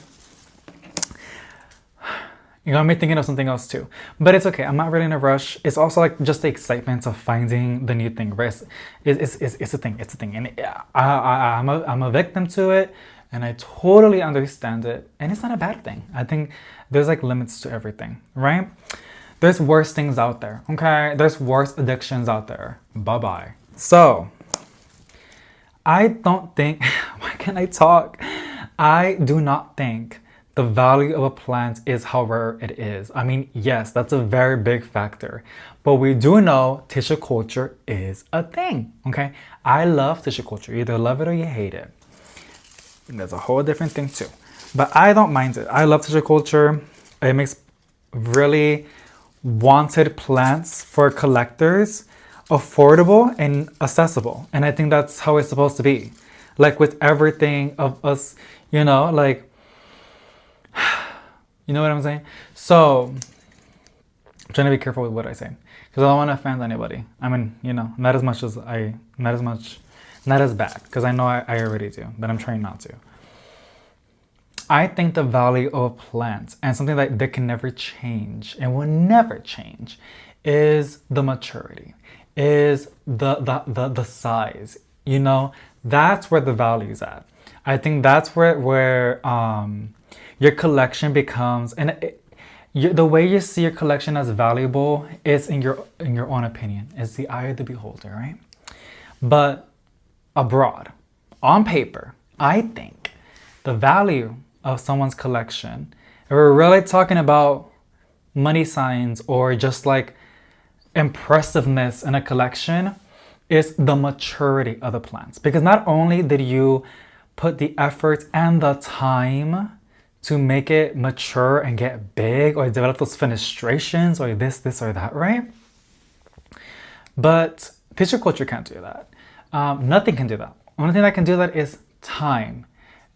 me thinking of something else too. But it's okay. I'm not really in a rush. It's also like just the excitement of finding the new thing, right? It's a thing. It's a thing. And I'm a victim to it. And I totally understand it. And it's not a bad thing. I think there's like limits to everything, right? There's worse things out there, okay? There's worse addictions out there. Bye-bye. So, I don't think, why can't I talk? I do not think the value of a plant is how rare it is. I mean, yes, that's a very big factor. But we do know tissue culture is a thing, okay? I love tissue culture. You either love it or you hate it. And that's a whole different thing too. But I don't mind it. I love tissue culture. It makes really wanted plants for collectors affordable and accessible. And I think that's how it's supposed to be. Like with everything of us, like, you know what I'm saying? So, I'm trying to be careful with what I say, because I don't want to offend anybody. I mean, not as bad, because I know I already do, but I'm trying not to. I think the value of plants, and something that can never change and will never change, is the maturity, is the size. That's where the value is at. I think that's where your collection becomes, and the way you see your collection as valuable is in your own opinion. It's the eye of the beholder, right? But abroad, on paper, I think the value of someone's collection, if we're really talking about money signs or just like impressiveness in a collection, is the maturity of the plants. Because not only did you put the effort and the time to make it mature and get big or develop those fenestrations or this or that, right? But tissue culture can't do that. Nothing can do that. Only thing that can do that is time,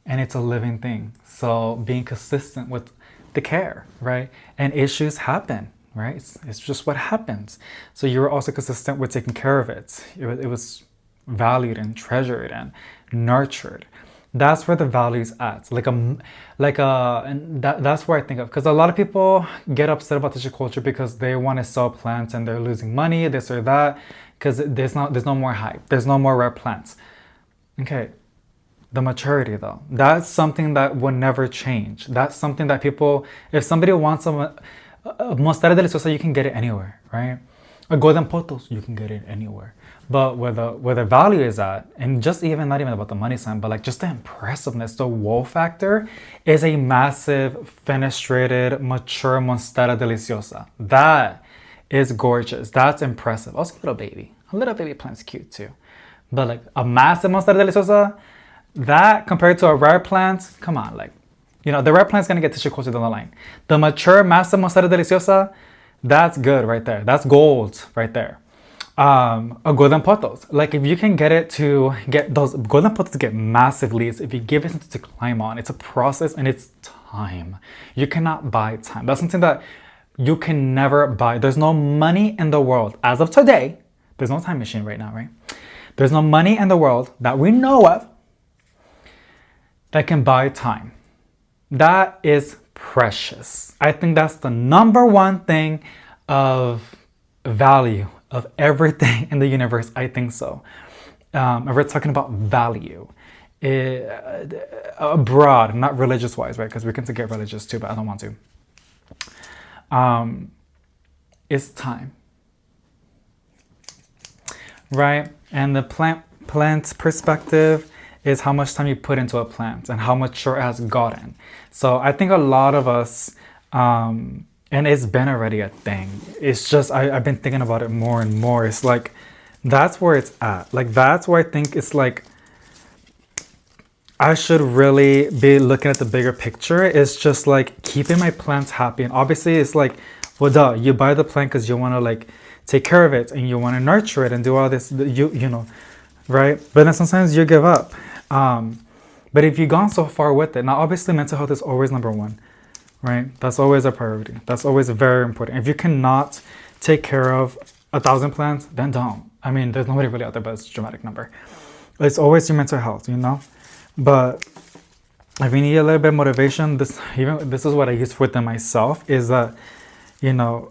and it's a living thing. So being consistent with the care, right? And issues happen, right? It's just what happens. So you were also consistent with taking care of it. It was valued and treasured and nurtured. That's where the value's at. And that's where I think of, because a lot of people get upset about tissue culture because they want to sell plants and they're losing money, this or that, because there's no more hype. There's no more rare plants. Okay, the maturity though, that's something that will never change. That's something that people, if somebody wants a mostarda deliciosa, you can get it anywhere, right? A golden potos, you can get it anywhere. But where the value is at, and just even not even about the money sign, but like just the impressiveness, the wow factor, is a massive fenestrated mature mostarda deliciosa. That is gorgeous. That's impressive. Also a little baby plant's cute too. But like a massive mostarda deliciosa, that compared to a rare plant, come on, like, the rare plant's gonna get tissue culture down the line. The mature massive mostarda deliciosa, that's good right there. That's gold right there. A golden potos, like if you can get those golden potos to get massive leaves, if you give it something to climb on, it's a process and it's time. You cannot buy time. That's something that you can never buy. There's no money in the world as of today. There's no time machine right now, right? There's no money in the world that we know of that can buy time. That is precious. I think that's the number one thing of value of everything in the universe. I think so. If we're talking about value, abroad, not religious wise, right? Because we can get religious too, but I don't want to. It's time, right? And the plant perspective is how much time you put into a plant and how mature it has gotten. So I think a lot of us, and it's been already a thing. It's just, I've been thinking about it more and more. It's like, that's where it's at. Like, that's where I think it's like, I should really be looking at the bigger picture. It's just like keeping my plants happy. And obviously it's like, well, duh, you buy the plant because you want to like take care of it and you want to nurture it and do all this, you know, right? But then sometimes you give up. But if you've gone so far with it, now obviously mental health is always number one, right? That's always a priority. That's always very important. If you cannot take care of 1,000 plants, then don't. I mean, there's nobody really out there, but it's a dramatic number. It's always your mental health, you know? But if you need a little bit of motivation, this is what I use within myself, is that, you know,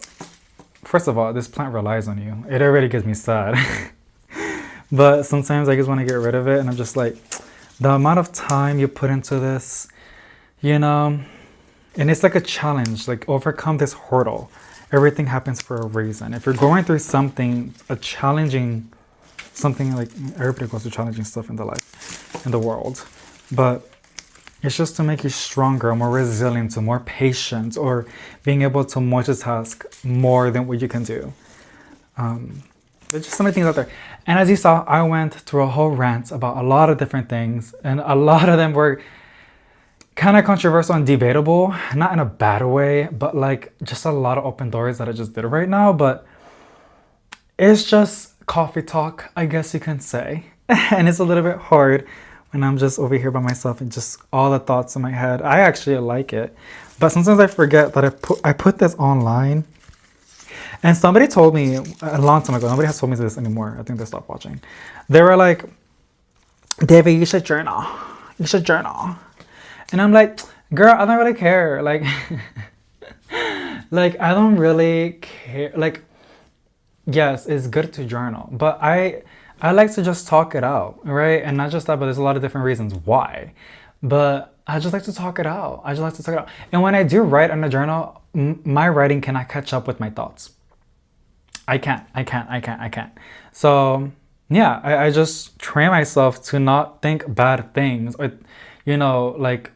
first of all, this plant relies on you. It already gets me sad. But sometimes I just want to get rid of it, and I'm just like, the amount of time you put into this, you know, and it's like a challenge, like overcome this hurdle. Everything happens for a reason. If you're going through something, something like, everybody goes through challenging stuff in the life, in the world, but it's just to make you stronger, more resilient, more patient, or being able to multitask more than what you can do. There's just so many things out there. And as you saw, I went through a whole rant about a lot of different things, and a lot of them were kind of controversial and debatable, not in a bad way, but like just a lot of open doors that I just did right now. But it's just coffee talk, I guess you can say. And it's a little bit hard when I'm just over here by myself and just all the thoughts in my head. I actually like it, but sometimes I forget that I put this online. And somebody told me a long time ago, nobody has told me this anymore. I think they stopped watching. They were like, David, you should journal. You should journal. And I'm like, girl, I don't really care. Like, like, I don't really care. Like, yes, it's good to journal, but I like to just talk it out, right? And not just that, but there's a lot of different reasons why. But I just like to talk it out. I just like to talk it out. And when I do write in a journal, my writing cannot catch up with my thoughts. I can't. So yeah, I just train myself to not think bad things, or, you know, like,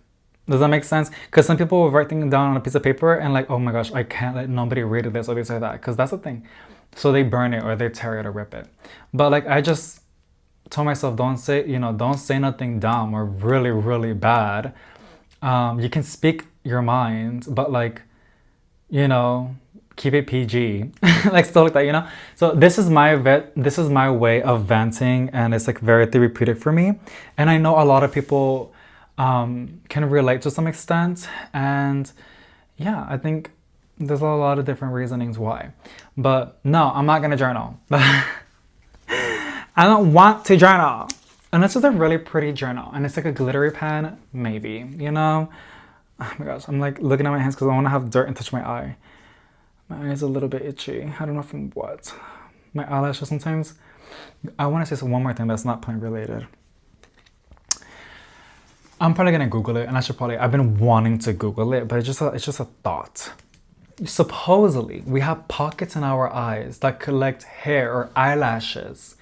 does that make sense? Because some people will write things down on a piece of paper and like, oh my gosh, I can't let nobody read this or this or that, because that's the thing. So they burn it or they tear it or rip it. But like, I just told myself, don't say nothing dumb or really, really bad. You can speak your mind, but like, you know, keep it PG, like stuff like that, you know? So this is my way of venting, and it's like very therapeutic for me. And I know a lot of people can relate to some extent. And yeah, I think there's a lot of different reasonings why. But no, I'm not gonna journal. I don't want to journal. And it's just a really pretty journal. And it's like a glittery pen, maybe, you know? Oh my gosh, I'm like looking at my hands because I want to have dirt and touch my eye. My eye is a little bit itchy. I don't know from what. My eyelashes sometimes. I want to say one more thing that's not plant related. I'm probably gonna Google it, and I've been wanting to Google it, but it's just a thought. Supposedly, we have pockets in our eyes that collect hair or eyelashes.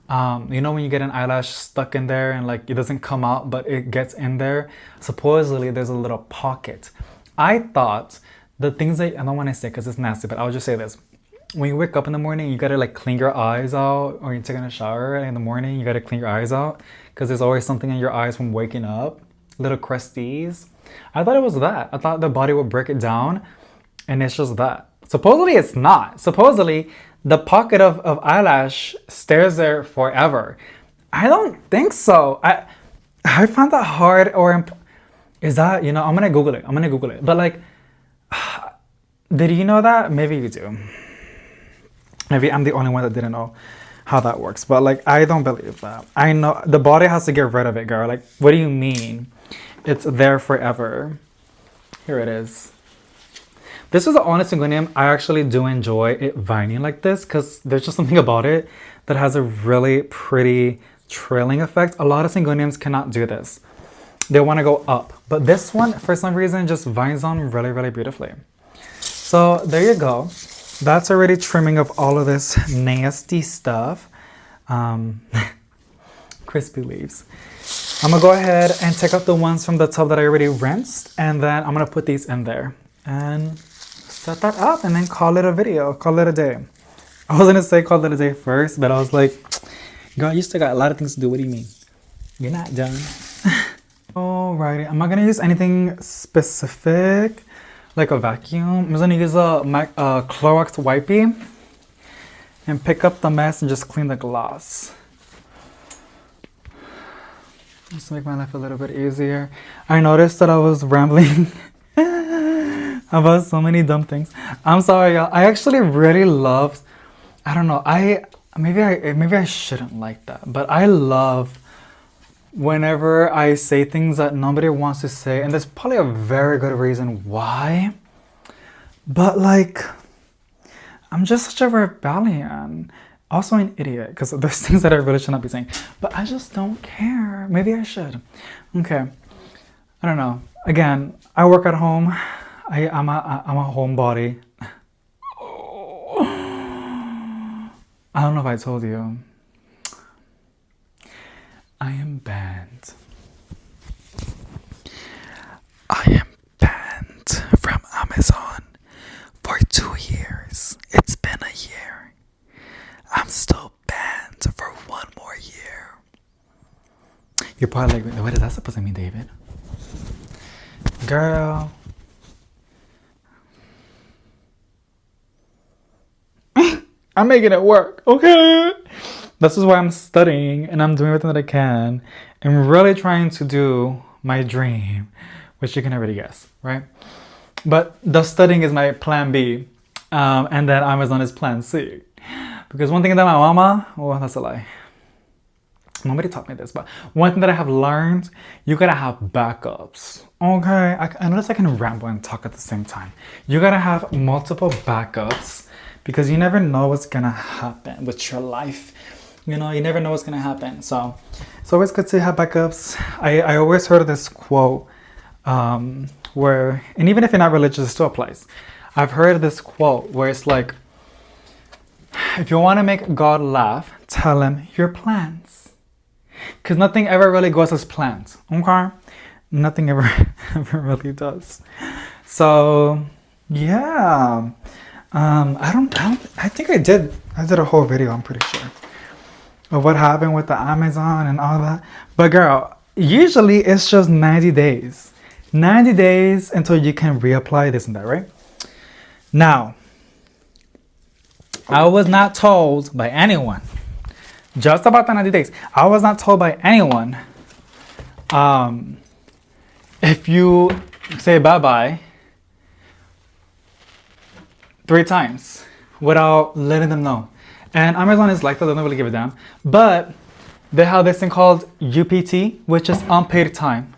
You know when you get an eyelash stuck in there and like it doesn't come out, but it gets in there? Supposedly, there's a little pocket. I thought the things that, I don't want to say because it's nasty, but I'll just say this. When you wake up in the morning, you gotta like clean your eyes out, or you're taking a shower in the morning, you gotta clean your eyes out because there's always something in your eyes from waking up, little crusties. I thought it was that. I thought the body would break it down, and it's just that. Supposedly it's not. Supposedly the pocket of eyelash stays there forever. I don't think so. I find that hard, or is that, you know, I'm gonna Google it. But like, did you know that? Maybe you do. Maybe I'm the only one that didn't know how that works. But like, I don't believe that. I know the body has to get rid of it, girl. Like, what do you mean? It's there forever. Here it is. This is the honest syngonium. I actually do enjoy it vining like this because there's just something about it that has a really pretty trailing effect. A lot of syngoniums cannot do this. They want to go up. But this one, for some reason, just vines on really, really beautifully. So there you go. That's already trimming of all of this nasty stuff. Crispy leaves. I'm going to go ahead and take out the ones from the tub that I already rinsed. And then I'm going to put these in there. And set that up and then call it a video. Call it a day. I was going to say call it a day first, but I was like, girl, you still got a lot of things to do. What do you mean? You're not done. Alrighty, I'm not gonna use anything specific, like a vacuum. I'm just gonna use a Clorox wipey and pick up the mess and just clean the glass. Just to make my life a little bit easier. I noticed that I was rambling about so many dumb things. I'm sorry, y'all. I actually really love, I don't know, maybe I shouldn't like that, but I love whenever I say things that nobody wants to say, and there's probably a very good reason why, but like, I'm just such a rebellion. Also an idiot, because there's things that I really should not be saying, but I just don't care. Maybe I should. Okay, I don't know. Again, I work at home. I'm a homebody. I don't know if I told you. I am banned. I am banned from Amazon for 2 years. It's been a year. I'm still banned for 1 more year. You're probably like, what is that supposed to mean, David? Girl. I'm making it work, okay? This is why I'm studying and I'm doing everything that I can and really trying to do my dream, which you can already guess, right? But the studying is my plan B, and then Amazon is plan C. Because one thing that my mama, oh, that's a lie. Nobody taught me this, but one thing that I have learned, you gotta have backups, okay? I notice I can ramble and talk at the same time. You gotta have multiple backups because you never know what's gonna happen with your life. You know, you never know what's gonna happen. So it's always good to have backups. I always heard of this quote where, and even if you're not religious, it still applies. I've heard this quote where it's like, if you want to make God laugh, tell him your plans. Because nothing ever really goes as planned, okay? Nothing ever really does. So, yeah. I think I did a whole video, I'm pretty sure, of what happened with the Amazon and all that. But girl, usually it's just 90 days. 90 days until you can reapply this and that, right? Now, I was not told by anyone, just about the 90 days, I was not told by anyone, if you say bye-bye 3 times without letting them know. And Amazon is like that, they don't really give a damn. But they have this thing called UPT, which is unpaid time.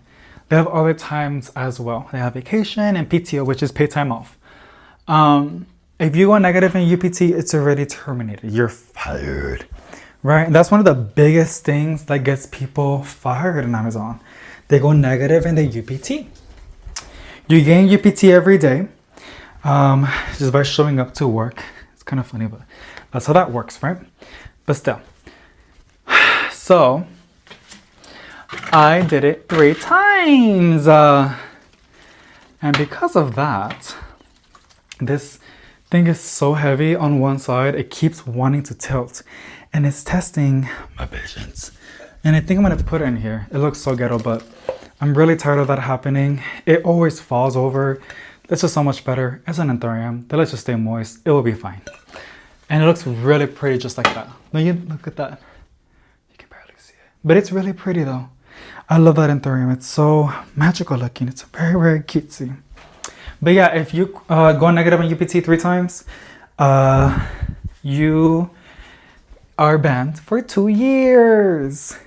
They have other times as well. They have vacation and PTO, which is paid time off. If you go negative in UPT, it's already terminated. You're fired, right? And that's one of the biggest things that gets people fired in Amazon. They go negative in the UPT. You gain UPT every day, just by showing up to work. It's kind of funny, but that's how that works, right? But still. So, I did it 3 times. And because of that, this thing is so heavy on one side, it keeps wanting to tilt. And it's testing my patience. And I think I'm gonna put it in here. It looks so ghetto, but I'm really tired of that happening. It always falls over. This is so much better. It's an anthurium. They let you stay moist. It will be fine. And it looks really pretty just like that. Now you look at that. You can barely see it. But it's really pretty though. I love that anthurium. It's so magical looking. It's very, very cutesy. But yeah, if you go negative on UPT 3 times, you are banned for 2 years.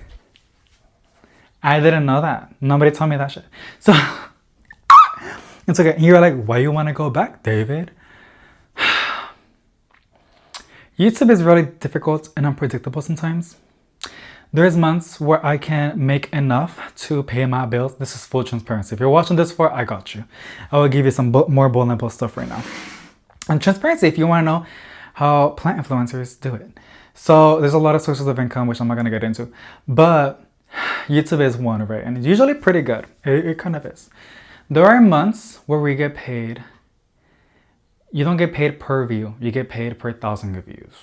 I didn't know that. Nobody told me that shit. So it's okay. You're like, why you want to go back, David? YouTube is really difficult and unpredictable sometimes. There's months where I can make enough to pay my bills. This is full transparency. If you're watching this for, I got you. I will give you some more bold and bold stuff right now. And transparency, if you want to know how plant influencers do it. So there's a lot of sources of income, which I'm not going to get into. But YouTube is one, right? And it's usually pretty good. It kind of is. There are months where we get paid. You don't get paid per view. You get paid per 1,000 views.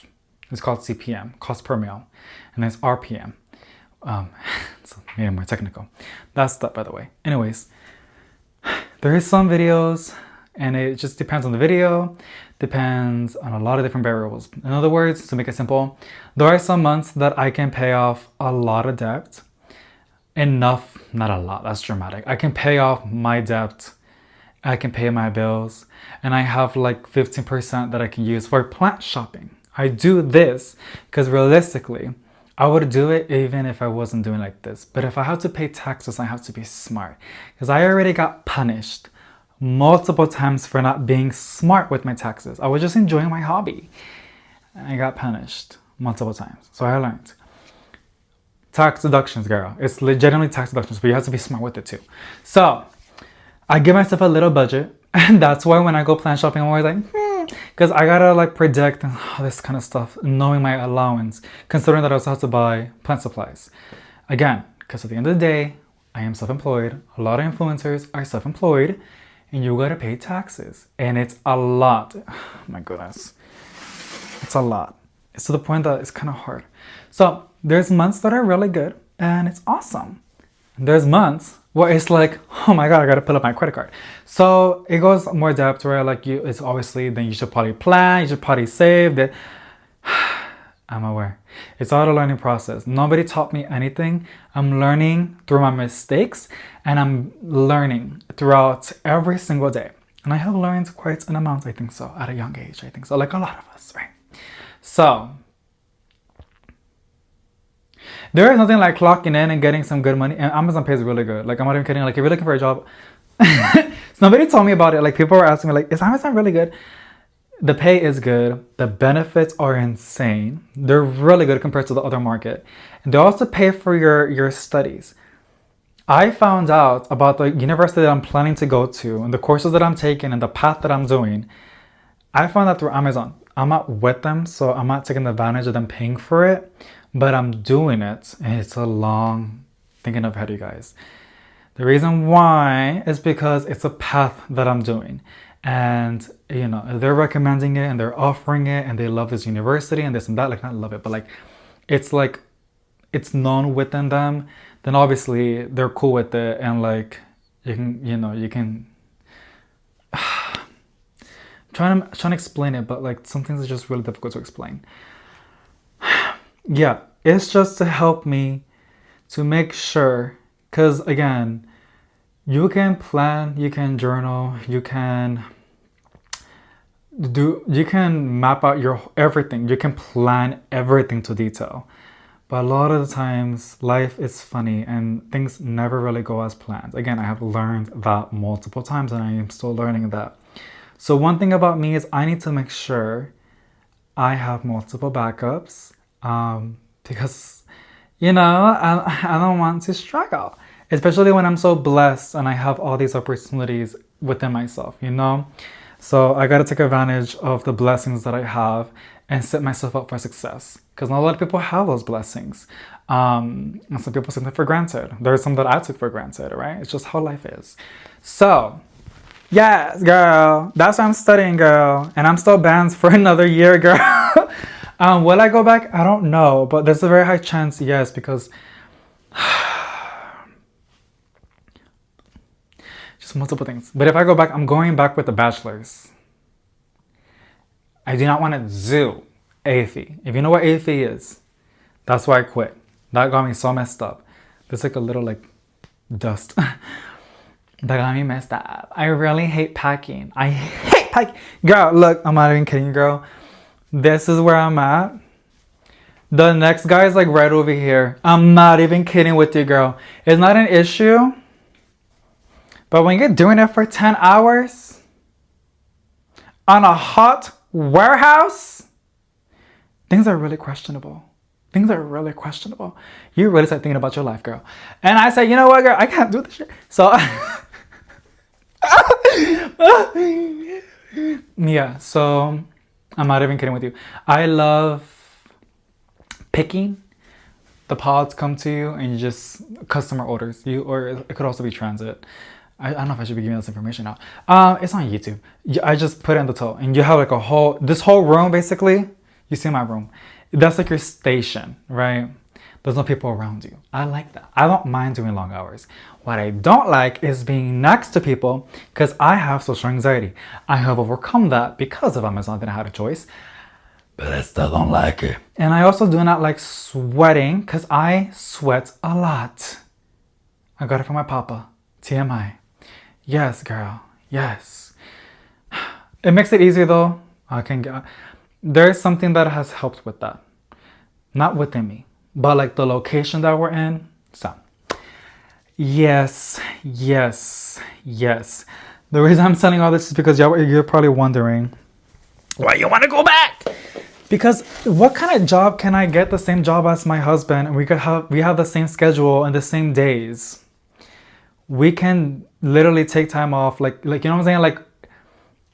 It's called CPM, cost per mil. And it's RPM, So maybe more technical. That's that, by the way. Anyways, there is some videos, and it just depends on the video, depends on a lot of different variables. In other words, to make it simple, there are some months that I can pay off a lot of debt. Enough, not a lot, that's dramatic. I can pay off my debt, I can pay my bills, and I have like 15% that I can use for plant shopping. I do this because realistically, I would do it even if I wasn't doing like this. But if I have to pay taxes, I have to be smart. Because I already got punished multiple times for not being smart with my taxes. I was just enjoying my hobby. I got punished multiple times. So I learned. Tax deductions, girl. It's legitimately tax deductions, but you have to be smart with it too. So I give myself a little budget. And that's why when I go plant shopping, I'm always like, because I gotta like predict and all this kind of stuff, knowing my allowance, considering that I also have to buy plant supplies. Again, because at the end of the day, I am self-employed. A lot of influencers are self-employed, and you gotta pay taxes. And it's a lot. Oh my goodness. It's a lot. It's to the point that it's kind of hard. So there's months that are really good, and it's awesome. There's months where it's like, oh my God, I gotta pull up my credit card. So it goes more depth where like it's obviously, then you should probably plan, you should probably save that. I'm aware. It's all a learning process. Nobody taught me anything. I'm learning through my mistakes, and I'm learning throughout every single day. And I have learned quite an amount, I think so, at a young age, I think so, like a lot of us, right? So there is nothing like clocking in and getting some good money, and Amazon pays really good. Like, I'm not even kidding. Like, if you're looking for a job, somebody told me about it. Like, people were asking me, like, is Amazon really good? The pay is good. The benefits are insane. They're really good compared to the other market. And they also pay for your studies. I found out about the university that I'm planning to go to and the courses that I'm taking and the path that I'm doing. I found out through Amazon. I'm not with them, so I'm not taking advantage of them paying for it. But I'm doing it, and it's a long thinking ahead, you guys. The reason why is because it's a path that I'm doing. And, you know, they're recommending it and they're offering it and they love this university and this and that. Like, not love it, but like, it's known within them. Then obviously they're cool with it. And like, you can, I'm trying to explain it, but like some things are just really difficult to explain. Yeah, it's just to help me to make sure, because again, you can plan, you can journal, you can map out your everything, you can plan everything to detail. But a lot of the times, life is funny and things never really go as planned. Again, I have learned that multiple times and I am still learning that. So one thing about me is I need to make sure I have multiple backups. Because, you know, I don't want to struggle, especially when I'm so blessed and I have all these opportunities within myself, you know? So I got to take advantage of the blessings that I have and set myself up for success, because not a lot of people have those blessings. And some people take them for granted. There's some that I took for granted, right? It's just how life is. So yes, girl, that's why I'm studying, girl. And I'm still banned for another year, girl. Will I go back? I don't know, but there's a very high chance, yes, because just multiple things. But if I go back, I'm going back with the bachelor's. I do not want to do AFE. If you know what AFE is, that's why I quit. That got me so messed up. There's like a little like dust. That got me messed up. I really hate packing. I hate packing. Girl, look, I'm not even kidding you, girl. This is where I'm at. The next guy is like right over here. I'm not even kidding with you, girl. It's not an issue. But when you're doing it for 10 hours on a hot warehouse, things are really questionable. Things are really questionable. You really start thinking about your life, girl. And I say, you know what, girl? I can't do this shit. So, yeah, so I'm not even kidding with you. I love picking. The pods come to you and you just customer orders. Or it could also be transit. I don't know if I should be giving this information out. It's on YouTube. I just put it in the tote and you have like this whole room basically. You see my room. That's like your station, right? there's no people around you. I like that. I don't mind doing long hours. What I don't like is being next to people because I have social anxiety. I have overcome that because of Amazon. Then I had a choice. But I still don't like it. And I also do not like sweating because I sweat a lot. I got it from my papa. TMI. Yes, girl. Yes. It makes it easier though. There's something that has helped with that. Not within me, but like the location that we're in. So, yes. The reason I'm telling all this is because you're probably wondering why you want to go back. Because what kind of job can I get the same job as my husband and we have the same schedule and the same days? We can literally take time off, like you know what I'm saying? Like,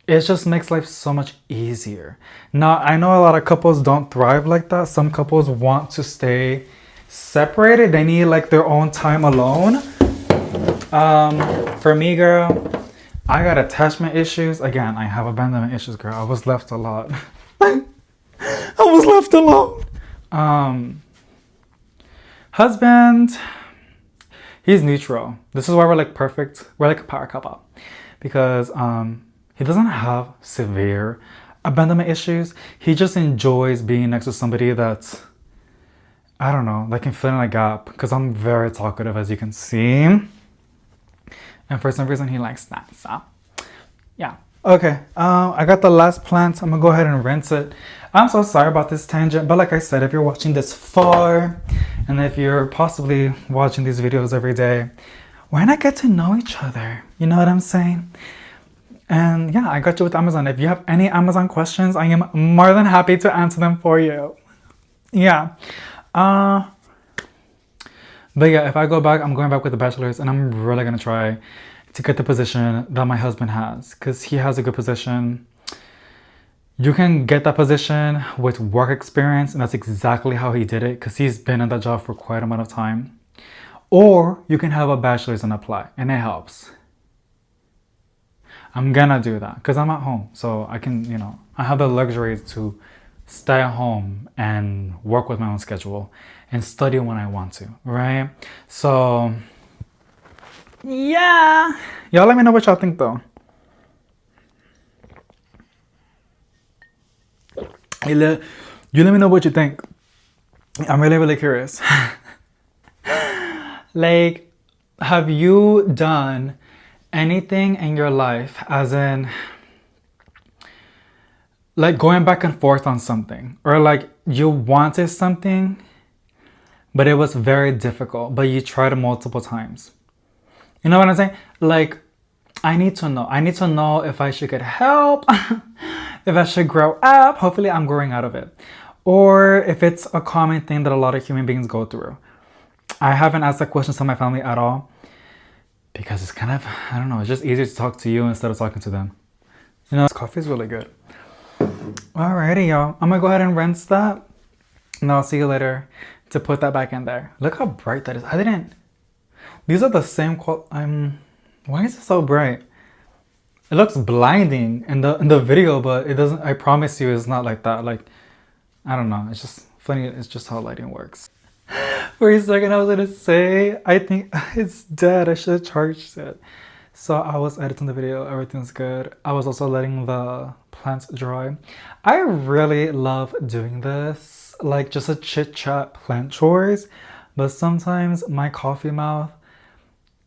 it just makes life so much easier. Now, I know a lot of couples don't thrive like that. Some couples want to stay separated. They need like their own time alone. For me, girl, I got attachment issues. Again, I have abandonment issues, girl. I was left a lot. I was left alone. Husband, he's neutral. This is why we're like perfect. We're like a power couple. Because he doesn't have severe abandonment issues. He just enjoys being next to somebody that's, I don't know, that can fill in a gap. Because I'm very talkative, as you can see. And for some reason, he likes that. So, yeah. Okay, I got the last plant. I'm gonna go ahead and rinse it. I'm so sorry about this tangent, but like I said, if you're watching this far, and if you're possibly watching these videos every day, why not get to know each other? You know what I'm saying? And yeah, I got you with Amazon. If you have any Amazon questions, I am more than happy to answer them for you. Yeah. But yeah, if I go back, I'm going back with the bachelor's, and I'm really gonna try to get the position that my husband has, because he has a good position. You can get that position with work experience, and that's exactly how he did it, because he's been in that job for quite a amount of time. Or you can have a bachelor's and apply, and it helps. I'm gonna do that because I'm at home, so I can, you know, I have the luxury to stay at home and work with my own schedule and study when I want to, right? So yeah, y'all let me know what y'all think though. You let me know what you think. I'm really curious. Like, have you done anything in your life, as in like going back and forth on something, or like you wanted something but it was very difficult, but you tried it multiple times? You know what I'm saying? Like, I need to know if I should get help, if I should grow up. Hopefully I'm growing out of it, or if it's a common thing that a lot of human beings go through. I haven't asked that question to my family at all, because it's kind of, I don't know, it's just easier to talk to you instead of talking to them. You know, this coffee is really good. Alrighty, y'all. I'm gonna go ahead and rinse that, and I'll see you later to put that back in there. Look how bright that is. These are the same why is it so bright? It looks blinding in the video, but it doesn't, I promise you it's not like that. Like, I don't know, it's just funny. It's just how lighting works. For a second I was gonna say, I think it's dead. I should have charged it. So I was editing the video, everything's good. I was also letting the plants dry. I really love doing this, like just a chit chat plant chores, but sometimes my coffee mouth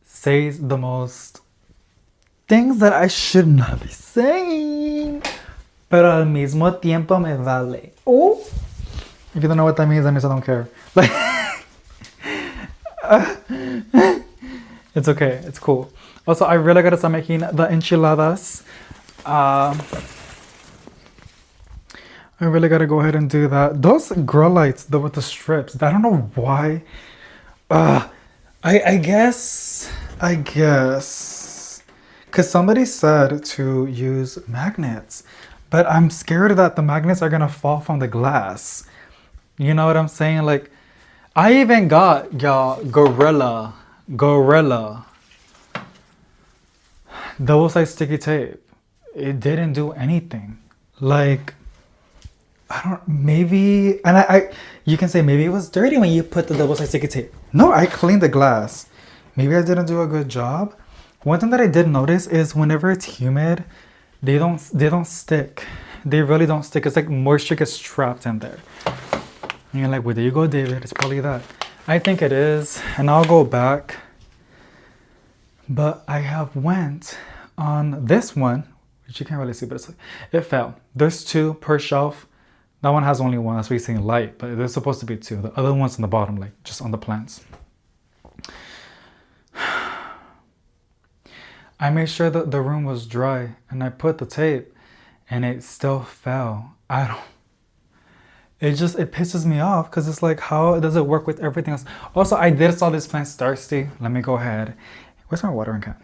says the most things that I should not be saying, pero al mismo tiempo me vale. Oh, if you don't know what that means I don't care. Like, it's okay, it's cool. Also, I really gotta start making the enchiladas. I really gotta go ahead and do that. Those grow lights though with the strips, I don't know why. I guess because somebody said to use magnets, but I'm scared that the magnets are gonna fall from the glass. You know what I'm saying? Like, I even got, y'all, Gorilla double-sided sticky tape. It didn't do anything. Like, I don't, maybe, and you can say maybe it was dirty when you put the double-sided sticky tape. No, I cleaned the glass. Maybe I didn't do a good job. One thing that I did notice is whenever it's humid, they don't stick. They really don't stick. It's like moisture gets trapped in there. And you're like, well, there you go, David. It's probably that. I think it is, and I'll go back. But I have went on this one, which you can't really see, but it fell. There's 2 per shelf. That one has only 1. That's why you're seeing light, but there's supposed to be 2. The other one's on the bottom, like just on the plants. I made sure that the room was dry, and I put the tape, and it still fell. It pisses me off because it's like, how does it work with everything else? Also, I did saw these plants thirsty. Let me go ahead. Where's my watering can?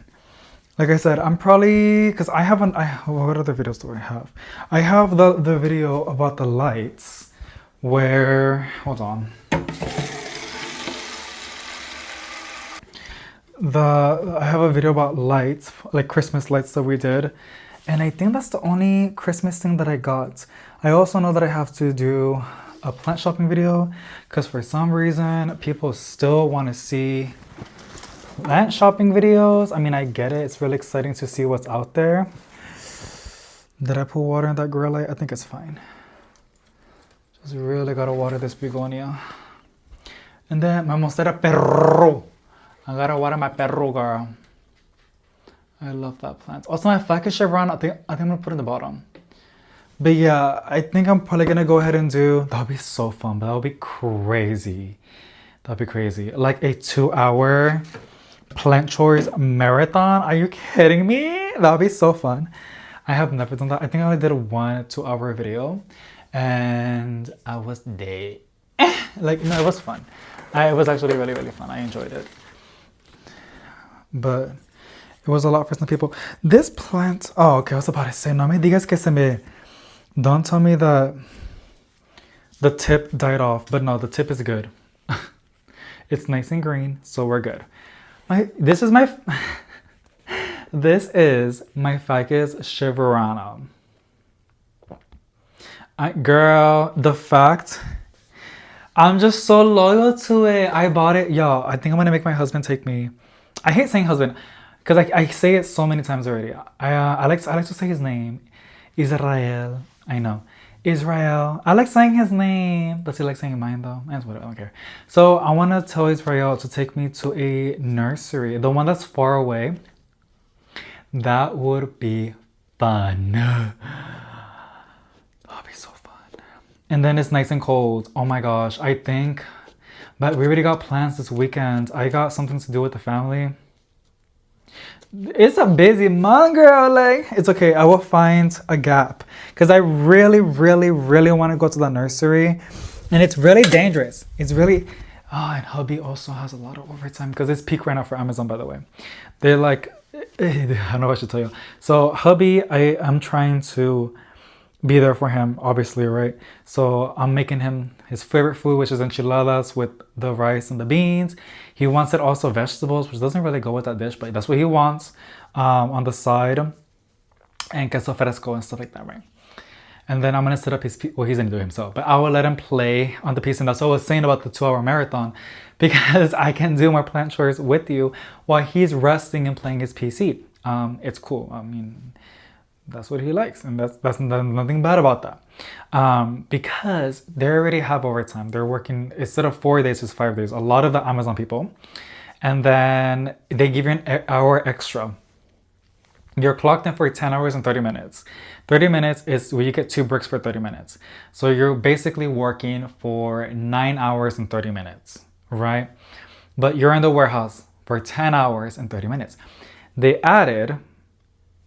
Like I said, I'm probably, because what other videos do I have? I have the video about the lights where, hold on. I have a video about lights, like Christmas lights that we did. And I think that's the only Christmas thing that I got. I also know that I have to do a plant shopping video because for some reason, people still want to see plant shopping videos. I mean, I get it. It's really exciting to see what's out there. Did I put water in that grow light? I think it's fine. Just really gotta water this begonia. And then my monstera perro. I gotta water my perro, girl. I love that plant. Also, my ficus chevron, I think I'm gonna put in the bottom. But yeah, I think I'm probably gonna go ahead and do, that would be so fun, but that would be crazy. That'd be crazy. Like a 2-hour plant chores marathon. Are you kidding me? That would be so fun. I have never done that. I think I only did 1 2-hour video and I was dead. Like, no, it was fun. It was actually really, really fun. I enjoyed it. But it was a lot for some people. This plant, oh, okay, I was about to say, no me digas que se me, don't tell me that the tip died off, but no, the tip is good. It's nice and green, so we're good. This is my ficus chevrana. Girl, the fact, I'm just so loyal to it. I bought it, y'all. I think I'm gonna make my husband take me. I hate saying husband because I say it so many times already. I like to say his name, Israel. I know, Israel. I like saying his name. Does he like saying mine though? That's what I don't care. So I want to tell Israel to take me to a nursery, the one that's far away. That would be fun. That'd be so fun. And then it's nice and cold. Oh my gosh, I think. But we already got plans this weekend. I got something to do with the family. It's a busy month, girl. Like, it's okay. I will find a gap. Because I really, really, really want to go to the nursery. And it's really dangerous. It's really... Oh, and hubby also has a lot of overtime. Because it's peak right now for Amazon, by the way. They're like... I don't know what I should tell you. So, hubby, I'm trying to be there for him, obviously, right? So I'm making him his favorite food, which is enchiladas with the rice and the beans. He wants it also vegetables, which doesn't really go with that dish, but that's what he wants on the side. And queso fresco and stuff like that, right? And then I'm going to set up his, well, he's going to do it himself, but I will let him play on the piece. And that's what I was saying about the 2-hour marathon, because I can do more plant chores with you while he's resting and playing his PC. It's cool. I mean, that's what he likes, and that's nothing bad about that. Because they already have overtime. They're working, instead of 4 days, it's 5 days. A lot of the Amazon people. And then they give you an hour extra. You're clocked in for 10 hours and 30 minutes. 30 minutes is where you get 2 breaks for 30 minutes. So you're basically working for 9 hours and 30 minutes, right? But you're in the warehouse for 10 hours and 30 minutes. They added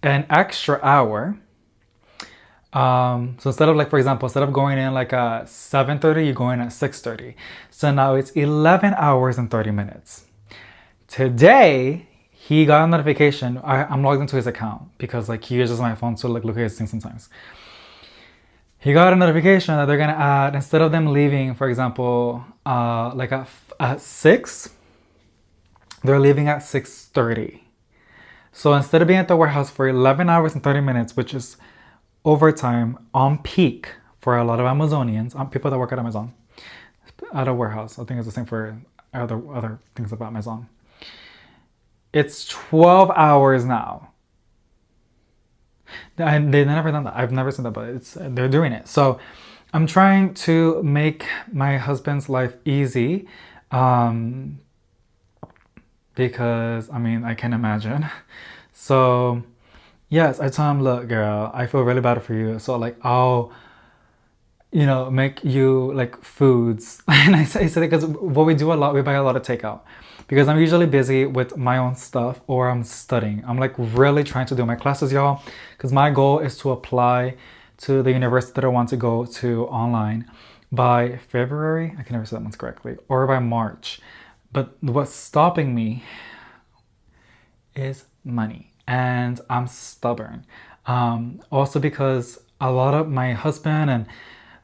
an extra hour. So instead of, like, for example, instead of going in like at 7:30, you go in at 6:30. So now it's 11 hours and 30 minutes. Today, he got a notification. I'm logged into his account because, like, he uses my phone to, like, look at his things sometimes. He got a notification that they're gonna add, instead of them leaving, for example, like at 6, they're leaving at 6:30. So instead of being at the warehouse for 11 hours and 30 minutes, which is overtime on peak for a lot of Amazonians, people that work at Amazon, at a warehouse. I think it's the same for other things about Amazon. It's 12 hours now. They've never done that. I've never seen that, but they're doing it. So I'm trying to make my husband's life easy, because I mean, I can imagine. So yes, I told him, look, girl, I feel really bad for you. So like, I'll, make you like foods. And I said, because what we do a lot, we buy a lot of takeout. Because I'm usually busy with my own stuff or I'm studying. I'm like really trying to do my classes, y'all. Because my goal is to apply to the university that I want to go to online by February. I can never say that once correctly. Or by March. But what's stopping me is money. And I'm stubborn. Also because a lot of my husband and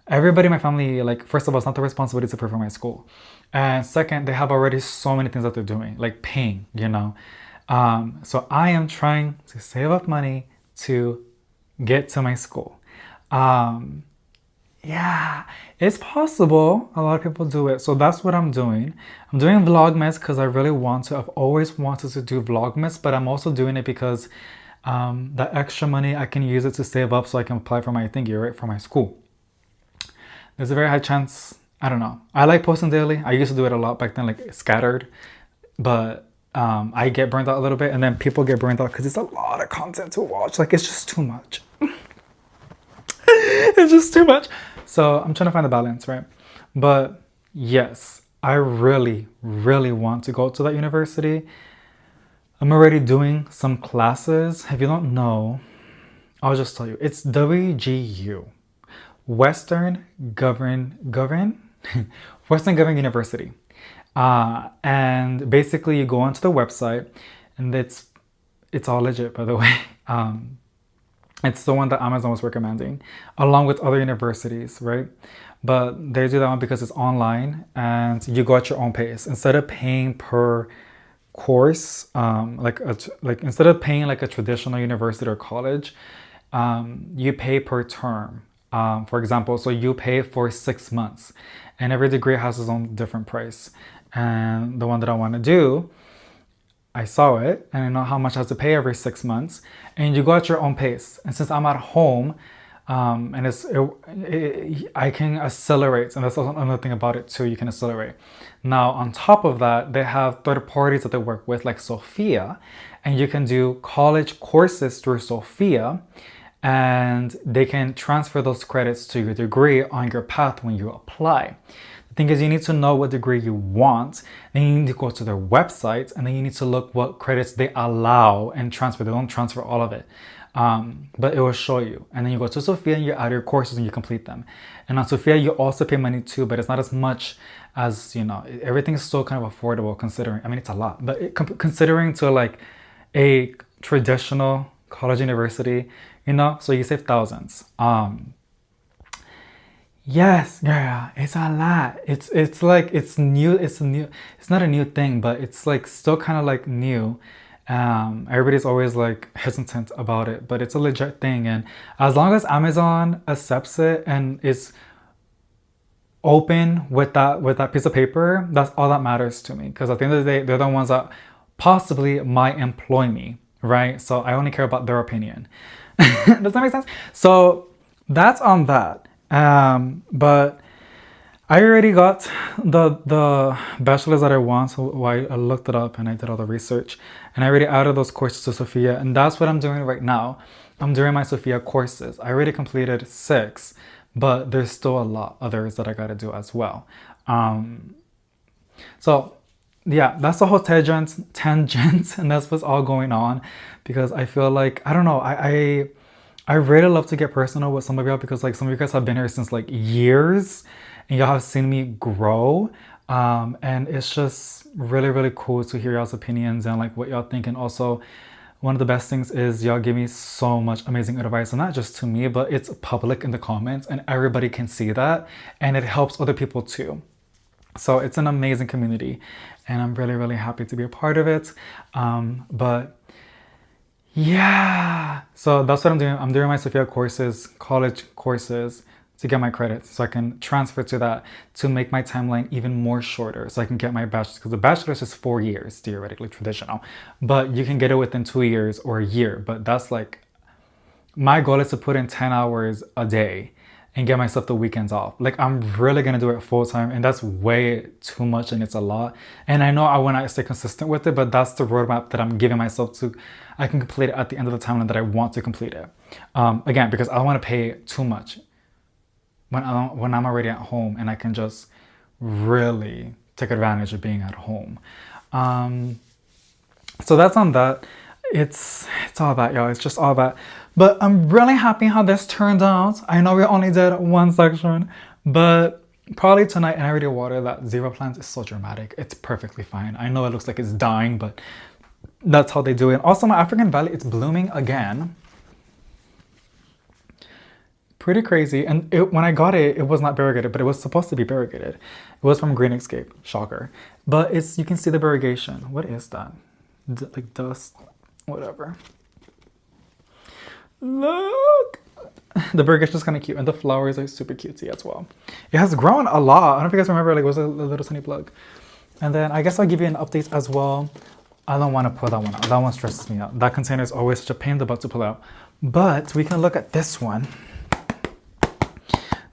everybody in my family, like, first of all, it's not the responsibility to pay for my school. And second, they have already so many things that they're doing, like paying, So I am trying to save up money to get to my school. Yeah, it's possible. A lot of people do it. So that's what I'm doing. I'm doing Vlogmas because I really want to. I've always wanted to do Vlogmas, but I'm also doing it because that extra money, I can use it to save up so I can apply for my thingy, right, for my school. There's a very high chance, I don't know. I like posting daily. I used to do it a lot back then, like scattered. But I get burnt out a little bit, and then people get burnt out because it's a lot of content to watch. Like, it's just too much. It's just too much. So I'm trying to find the balance, right? But yes, I really, really want to go to that university. I'm already doing some classes. If you don't know, I'll just tell you. It's WGU. Western Govern Western Government University, and basically you go onto the website, and it's all legit, by the way. It's the one that Amazon was recommending, along with other universities, right? But they do that one because it's online and you go at your own pace instead of paying per course, like instead of paying like a traditional university or college, you pay per term. For example, so you pay for 6 months, and every degree has its own different price. And the one that I want to do, I saw it and I know how much I have to pay every 6 months, and you go at your own pace. And since I'm at home, and I can accelerate, and that's another thing about it too, you can accelerate. Now on top of that, they have third parties that they work with, like Sophia, and you can do college courses through Sophia, and they can transfer those credits to your degree on your path when you apply. The thing is, you need to know what degree you want, then you need to go to their website, and then you need to look what credits they allow and transfer. They don't transfer all of it, but it will show you. And then you go to Sophia and you add your courses and you complete them. And on Sophia, you also pay money too, but it's not as much as, everything is still kind of affordable considering, I mean, it's a lot, but considering to like a traditional college university, so you save thousands. Yes, girl, it's a lot. It's like, it's new. It's not a new thing, but it's like still kind of like new. Everybody's always like hesitant about it, but it's a legit thing. And as long as Amazon accepts it and is open with that piece of paper, that's all that matters to me. Because at the end of the day, they're the ones that possibly might employ me, right? So I only care about their opinion. Does that make sense? So that's on that. But I already got the bachelor's that I want, so I looked it up and I did all the research, and I already added those courses to Sophia, and that's what I'm doing right now. I'm doing my Sophia courses. I already completed 6, but there's still a lot others that I gotta do as well. So yeah, that's the whole tangent, and that's what's all going on, because I feel like, I don't know, I really love to get personal with some of y'all, because like some of you guys have been here since like years, and y'all have seen me grow, and it's just really, really cool to hear y'all's opinions and like what y'all think. And also, one of the best things is y'all give me so much amazing advice, and not just to me, but it's public in the comments and everybody can see that, and it helps other people too. So it's an amazing community, and I'm really, really happy to be a part of it. But yeah, so that's what I'm doing. I'm doing my Sophia courses, college courses, to get my credits, so I can transfer to that to make my timeline even more shorter, so I can get my bachelor's, because the bachelor's is 4 years, theoretically traditional, but you can get it within 2 years or a year. But that's like, my goal is to put in 10 hours a day and get myself the weekends off. Like, I'm really gonna do it full time, and that's way too much, and it's a lot. And I know I want to stay consistent with it, but that's the roadmap that I'm giving myself to. I can complete it at the end of the timeline that I want to complete it. Again, because I don't want to pay too much when I'm already at home, and I can just really take advantage of being at home. So that's on that. It's all that, y'all. It's just all that. But I'm really happy how this turned out. I know we only did one section, but probably tonight, and I already watered that zebra plant. Is so dramatic. It's perfectly fine. I know it looks like it's dying, but that's how they do it. Also, my African Valley, it's blooming again. Pretty crazy. And when I got it, it was not variegated, but it was supposed to be variegated. It was from Green Escape. Shocker. But you can see the variegation. What is that? Like dust, whatever. Look, the variegation is kind of cute, and the flowers are super cutesy as well. It has grown a lot. I don't know if you guys remember, like, it was a little tiny plug. And then I guess I'll give you an update as well. I don't want to pull that one out. That one stresses me out. That container is always such a pain in the butt to pull out. But we can look at this one.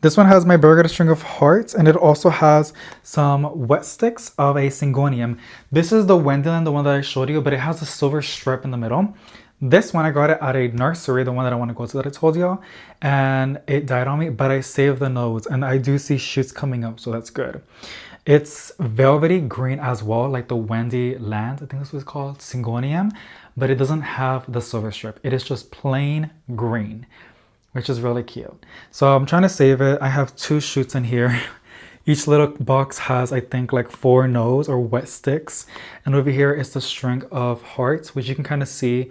This one has my variegated string of hearts, and it also has some wet sticks of a syngonium. This is the Wendyland, the one that I showed you, but it has a silver strip in the middle. This one, I got it at a nursery, the one that I want to go to that I told y'all, and it died on me, but I saved the nodes, and I do see shoots coming up, so that's good. It's velvety green as well, like the Wendy Land, I think this was called, syngonium, but it doesn't have the silver strip. It is just plain green, which is really cute. So I'm trying to save it. I have 2 shoots in here. Each little box has, I think, like 4 nodes or wet sticks. And over here is the string of hearts, which you can kind of see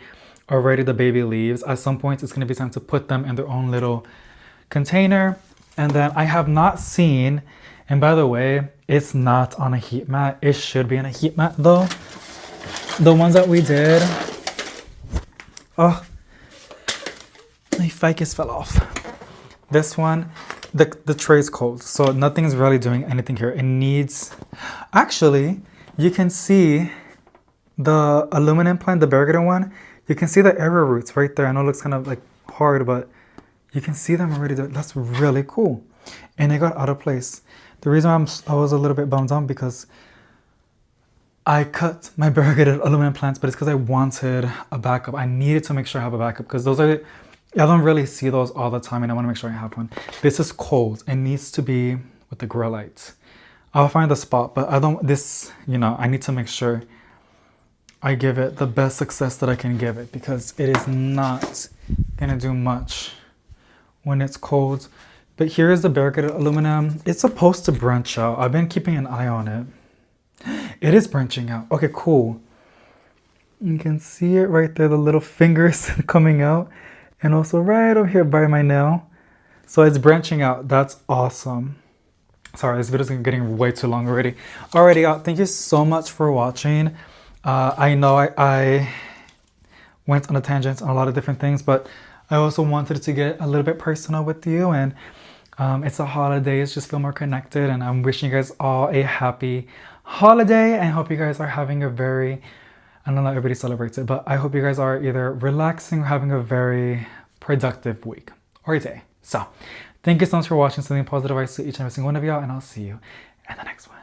already the baby leaves. At some point, it's going to be time to put them in their own little container. And then I have not seen, and by the way, it's not on a heat mat. It should be on a heat mat though. The ones that we did, oh, my ficus fell off. This one, the tray is cold, so nothing's really doing anything here. It needs, actually, you can see the aluminum plant, the variegated one. You can see the arrow roots right there. I know it looks kind of like hard, but you can see them already there. That's really cool. And it got out of place. The reason I was a little bit bummed out because I cut my variegated aluminum plants, but it's because I wanted a backup. I needed to make sure I have a backup because those are, I don't really see those all the time, and I want to make sure I have one. This is cold. It needs to be with the grill lights. I'll find the spot, but I don't, this, you know, I need to make sure I give it the best success that I can give it, because it is not gonna do much when it's cold. But here is the variegated aluminum. It's supposed to branch out. I've been keeping an eye on it. It is branching out. Okay, cool. You can see it right there, the little fingers coming out, and also right over here by my nail. So it's branching out. That's awesome. Sorry, this video is getting way too long already. Alrighty, thank you so much for watching. I know I went on a tangent on a lot of different things, but I also wanted to get a little bit personal with you, and it's a holiday. It's just feel more connected, and I'm wishing you guys all a happy holiday, and I hope you guys are having a very, I don't know, everybody celebrates it, but I hope you guys are either relaxing or having a very productive week or a day. So thank you so much for watching. Something positive I see each and every single one of y'all, and I'll see you in the next one.